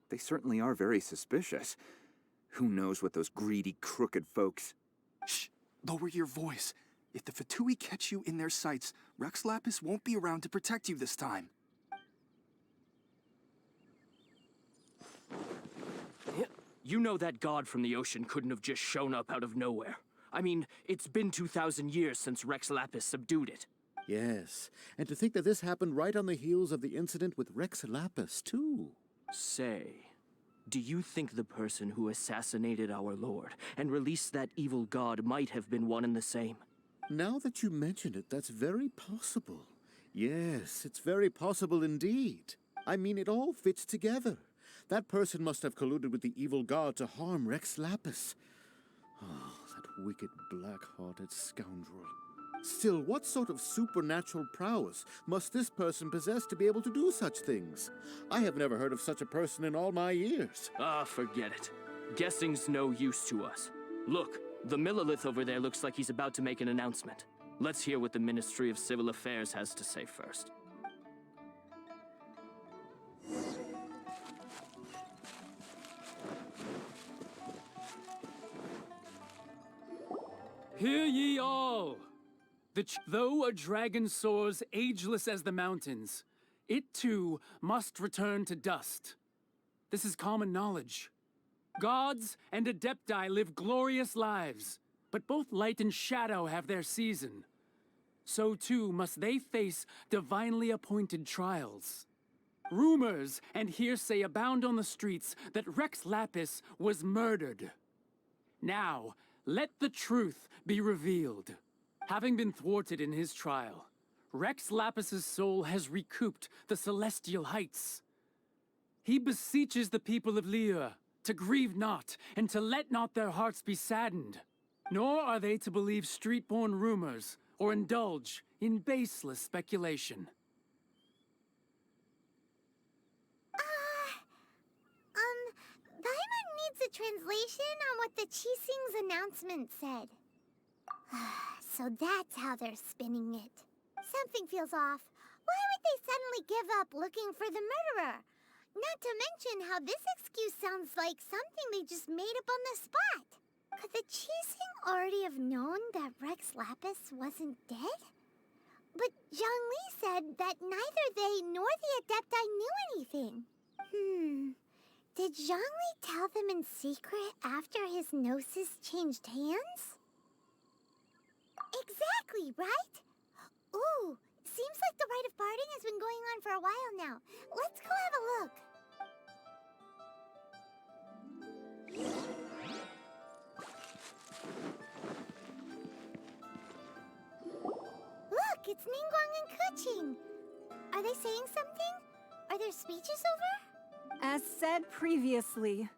They certainly are very suspicious. Who knows what those greedy, crooked folks... Shh! Lower your voice. If the Fatui catch you in their sights, Rex Lapis won't be around to protect you this time. You know that god from the ocean couldn't have just shown up out of nowhere. I mean, it's been 2,000 years since Rex Lapis subdued it. Yes, and to think that this happened right on the heels of the incident with Rex Lapis, too. Say, do you think the person who assassinated our lord and released that evil god might have been one and the same? Now that you mention it, that's very possible. Yes, it's very possible indeed. I mean, it all fits together. That person must have colluded with the evil god to harm Rex Lapis. Oh, that wicked, black-hearted scoundrel. Still, what sort of supernatural prowess must this person possess to be able to do such things? I have never heard of such a person in all my years. Ah, forget it. Guessing's no use to us. Look, the Millilith over there looks like he's about to make an announcement. Let's hear what the Ministry of Civil Affairs has to say first. Hear ye all! Though a dragon soars ageless as the mountains, it too must return to dust. This is common knowledge. Gods and Adepti live glorious lives, but both light and shadow have their season. So too must they face divinely appointed trials. Rumors and hearsay abound on the streets that Rex Lapis was murdered. Now, let the truth be revealed. Having been thwarted in his trial, Rex Lapis's soul has recouped the celestial heights. He beseeches the people of Liyue to grieve not and to let not their hearts be saddened. Nor are they to believe street-born rumors or indulge in baseless speculation. Paimon needs a translation on what the Qixing's announcement said. So that's how they're spinning it. Something feels off. Why would they suddenly give up looking for the murderer? Not to mention how this excuse sounds like something they just made up on the spot. Could the Qixing already have known that Rex Lapis wasn't dead? But Zhongli said that neither they nor the Adepti knew anything. Did Zhongli tell them in secret after his gnosis changed hands? Exactly, right? Ooh, seems like the rite of parting has been going on for a while now. Let's go have a look. Look, it's Ningguang and Keqing. Are they saying something? Are their speeches over? As said previously,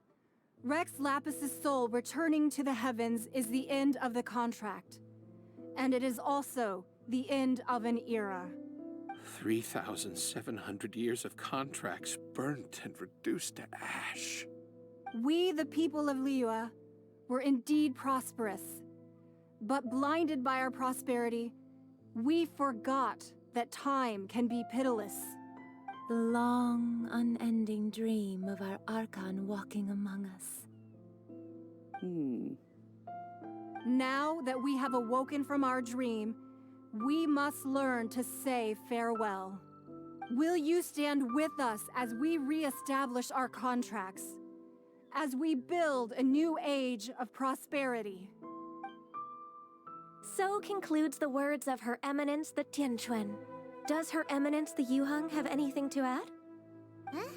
Rex Lapis's soul returning to the heavens is the end of the contract. And it is also the end of an era. 3,700 years of contracts burnt and reduced to ash. We, the people of Liyue, were indeed prosperous. But blinded by our prosperity, we forgot that time can be pitiless. The long, unending dream of our Archon walking among us. Now that we have awoken from our dream, we must learn to say farewell. Will you stand with us as we re-establish our contracts? As we build a new age of prosperity? So concludes the words of Her Eminence the Tianquan. Does Her Eminence the Yuheng have anything to add? Huh?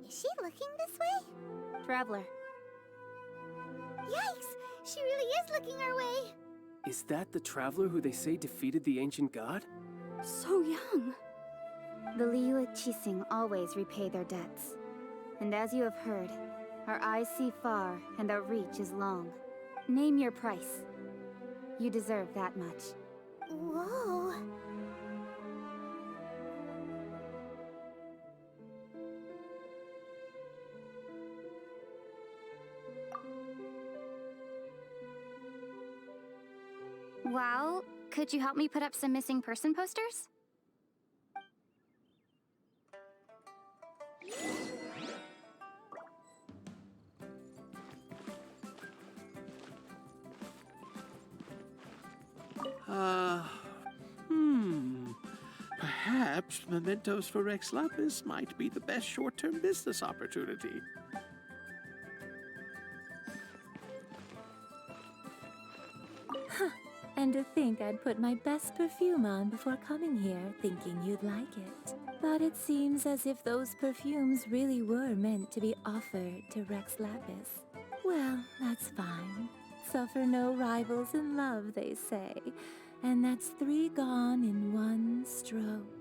Is she looking this way? Traveler. Yikes! She really is looking our way! Is that the traveler who they say defeated the ancient god? So young. The Liyue Qixing always repay their debts. And as you have heard, our eyes see far and our reach is long. Name your price. You deserve that much. Whoa. Well, could you help me put up some missing person posters? Perhaps mementos for Rex Lapis might be the best short-term business opportunity. And to think I'd put my best perfume on before coming here, thinking you'd like it. But it seems as if those perfumes really were meant to be offered to Rex Lapis. Well, that's fine. Suffer no rivals in love, they say. And that's 3 gone in 1 stroke.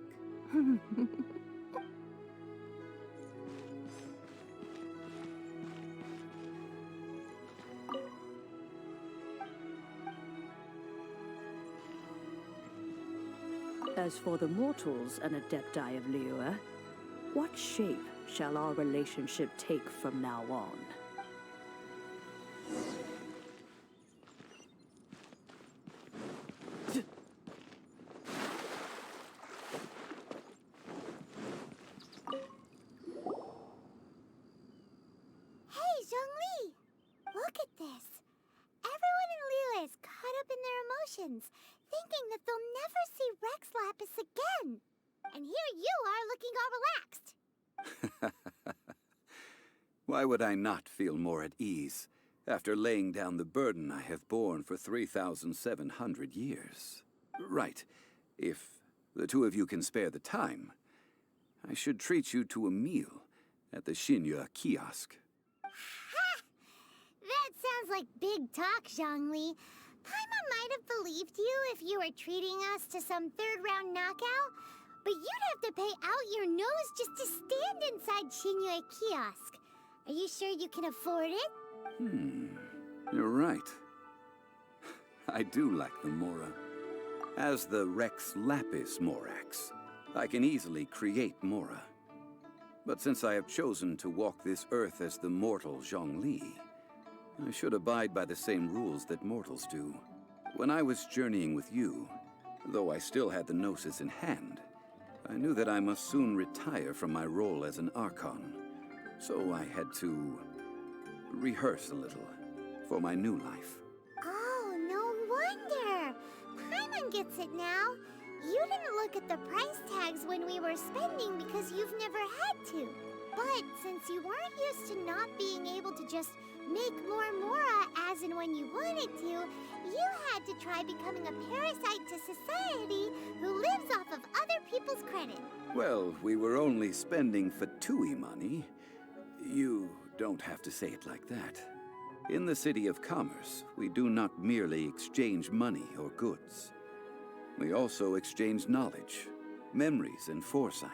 As for the mortals and Adepti of Liyue, what shape shall our relationship take from now on? Hey, Zhongli! Look at this. Everyone in Liyue is caught up in their emotions, thinking that they'll never see Rex Lapis again. And here you are looking all relaxed. Why would I not feel more at ease after laying down the burden I have borne for 3,700 years? Right. If the two of you can spare the time, I should treat you to a meal at the Xinyue kiosk. Ha! That sounds like big talk, Zhongli. Paimon might have believed you if you were treating us to some third-round knockout, but you'd have to pay out your nose just to stand inside Xinyue kiosk. Are you sure you can afford it? You're right. I do like the Mora. As the Rex Lapis Morax, I can easily create Mora. But since I have chosen to walk this earth as the mortal Zhongli, I should abide by the same rules that mortals do. When I was journeying with you, though I still had the Gnosis in hand, I knew that I must soon retire from my role as an Archon. So I had to rehearse a little for my new life. Oh, no wonder. Paimon gets it now. You didn't look at the price tags when we were spending because you've never had to. But since you weren't used to not being able to just make more Mora as and when you wanted to, you had to try becoming a parasite to society who lives off of other people's credit. Well, we were only spending Fatui money. You don't have to say it like that. In the City of Commerce, we do not merely exchange money or goods. We also exchange knowledge, memories, and foresight,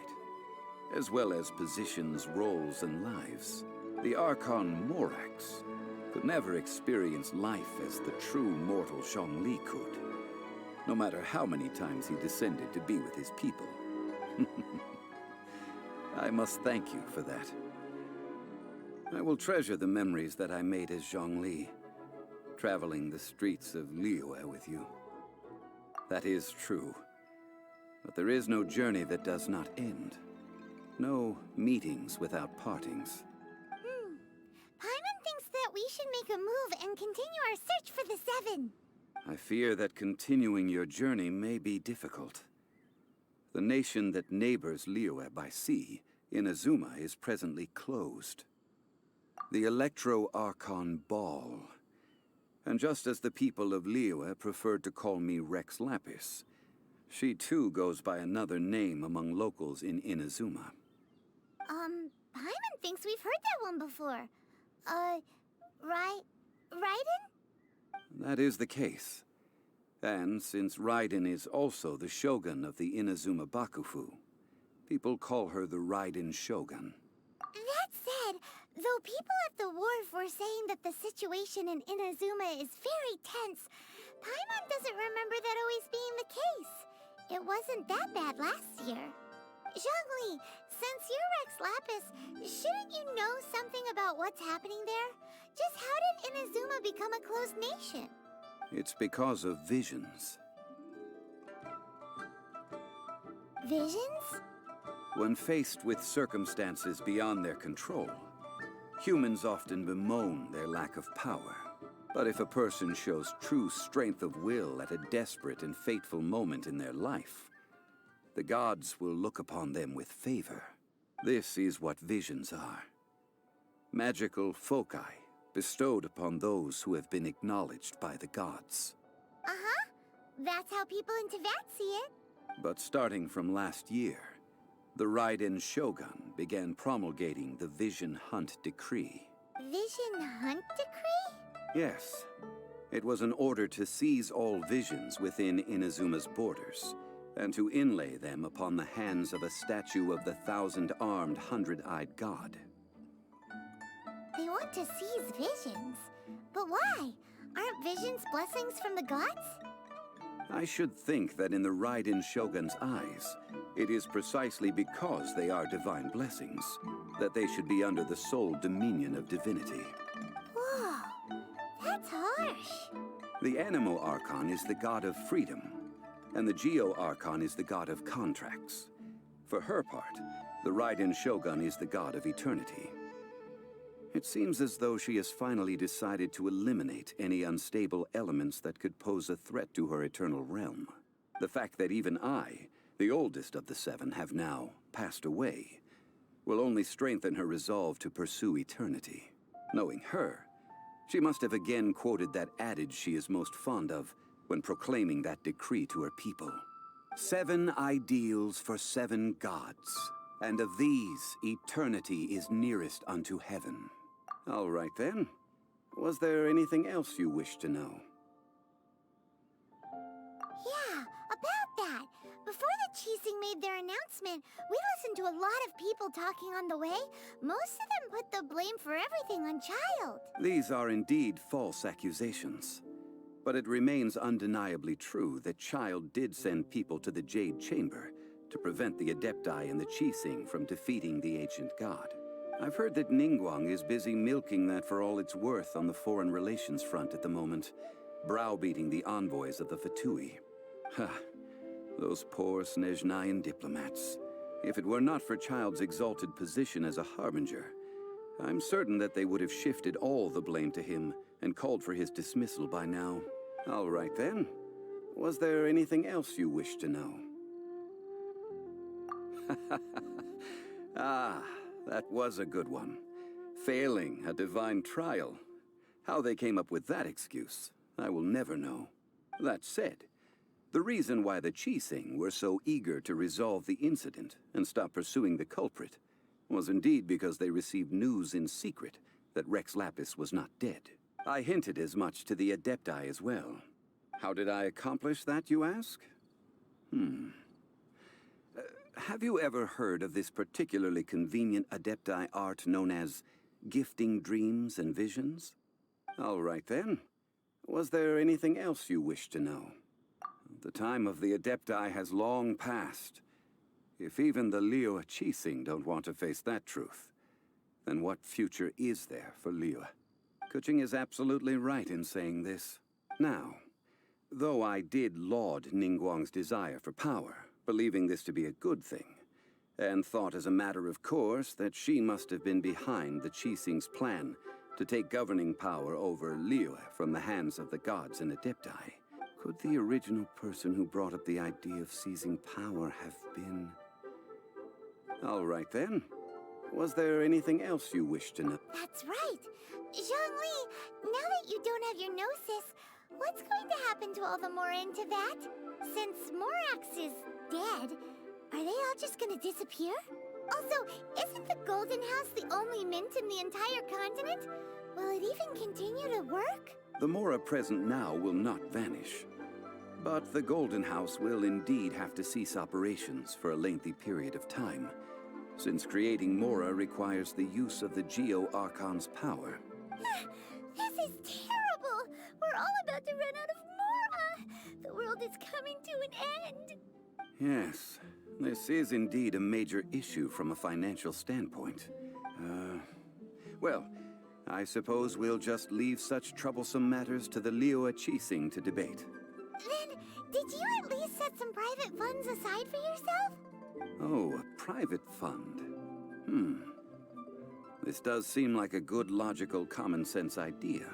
as well as positions, roles, and lives. The Archon Morax could never experience life as the true mortal Zhongli could, no matter how many times he descended to be with his people. I must thank you for that. I will treasure the memories that I made as Zhongli, traveling the streets of Liyue with you. That is true. But there is no journey that does not end. No meetings without partings. Paimon thinks that we should make a move and continue our search for the 7. I fear that continuing your journey may be difficult. The nation that neighbors Liyue by sea, Inazuma, is presently closed. The Electro-Archon Ball. And just as the people of Liyue preferred to call me Rex Lapis, she too goes by another name among locals in Inazuma. Paimon thinks we've heard that one before. Raiden? That is the case. And since Raiden is also the shogun of the Inazuma Bakufu, people call her the Raiden Shogun. That said, though people at the wharf were saying that the situation in Inazuma is very tense, Paimon doesn't remember that always being the case. It wasn't that bad last year. Zhongli, since you're Rex Lapis, shouldn't you know something about what's happening there? Just how did Inazuma become a closed nation? It's because of visions. Visions? When faced with circumstances beyond their control, humans often bemoan their lack of power. But if a person shows true strength of will at a desperate and fateful moment in their life, the gods will look upon them with favor. This is what visions are. Magical foci bestowed upon those who have been acknowledged by the gods. Uh-huh. That's how people in Teyvat see it. But starting from last year, the Raiden Shogun began promulgating the Vision Hunt Decree. Vision Hunt Decree? Yes. It was an order to seize all visions within Inazuma's borders, and to inlay them upon the hands of a statue of the 1,000-armed, 100-eyed god. They want to seize visions. But why? Aren't visions blessings from the gods? I should think that in the Raiden Shogun's eyes, it is precisely because they are divine blessings that they should be under the sole dominion of divinity. Whoa, that's harsh. The Animo Archon is the god of freedom, and the Geo Archon is the god of contracts. For her part, the Raiden Shogun is the god of eternity. It seems as though she has finally decided to eliminate any unstable elements that could pose a threat to her eternal realm. The fact that even I, the oldest of the seven, have now passed away, will only strengthen her resolve to pursue eternity. Knowing her, she must have again quoted that adage she is most fond of when proclaiming that decree to her people. 7 ideals for 7 gods, and of these, eternity is nearest unto heaven. All right then. Was there anything else you wish to know? Yeah, about that. Before the Qixing made their announcement, we listened to a lot of people talking on the way. Most of them put the blame for everything on Child. These are indeed false accusations. But it remains undeniably true that Child did send people to the Jade Chamber to prevent the Adepti and the Qixing from defeating the ancient god. I've heard that Ningguang is busy milking that for all it's worth on the foreign relations front at the moment, browbeating the envoys of the Fatui. Ha! Those poor Snezhnayan diplomats. If it were not for Child's exalted position as a harbinger, I'm certain that they would have shifted all the blame to him and called for his dismissal by now. All right then. Was there anything else you wish to know? Ah, that was a good one. Failing a divine trial. How they came up with that excuse, I will never know. That said, the reason why the Qixing were so eager to resolve the incident and stop pursuing the culprit was indeed because they received news in secret that Rex Lapis was not dead. I hinted as much to the Adepti as well. How did I accomplish that, you ask? Have you ever heard of this particularly convenient Adepti art known as gifting dreams and visions? All right then. Was there anything else you wish to know? The time of the Adepti has long passed. If even the Liyue Qixing don't want to face that truth, then what future is there for Liyue? Kuching is absolutely right in saying this. Now, though I did laud Ningguang's desire for power, believing this to be a good thing, and thought as a matter of course that she must have been behind the Qixing's plan to take governing power over Liyue from the hands of the gods and Adepti, Could the original person who brought up the idea of seizing power have been... All right then. Was there anything else you wished to know? That's right. Zhongli, now that you don't have your gnosis, what's going to happen to all the Mora in Teyvat? Since Morax is dead, are they all just gonna disappear? Also, isn't the Golden House the only mint in the entire continent? Will it even continue to work? The Mora present now will not vanish. But the Golden House will indeed have to cease operations for a lengthy period of time, since creating Mora requires the use of the Geo-Archon's power. This is terrible! We're all about to run out of Mora! The world is coming to an end! Yes, this is indeed a major issue from a financial standpoint. Well, I suppose we'll just leave such troublesome matters to the Liyue Qixing to debate. Then, did you at least set some private funds aside for yourself? Oh, a private fund. This does seem like a good, logical, common-sense idea.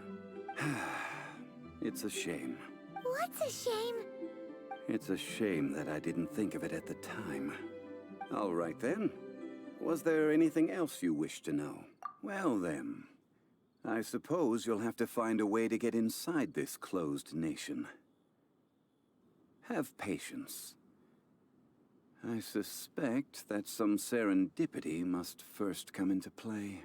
It's a shame. What's a shame? It's a shame that I didn't think of it at the time. All right then. Was there anything else you wished to know? Well then, I suppose you'll have to find a way to get inside this closed nation. Have patience. I suspect that some serendipity must first come into play.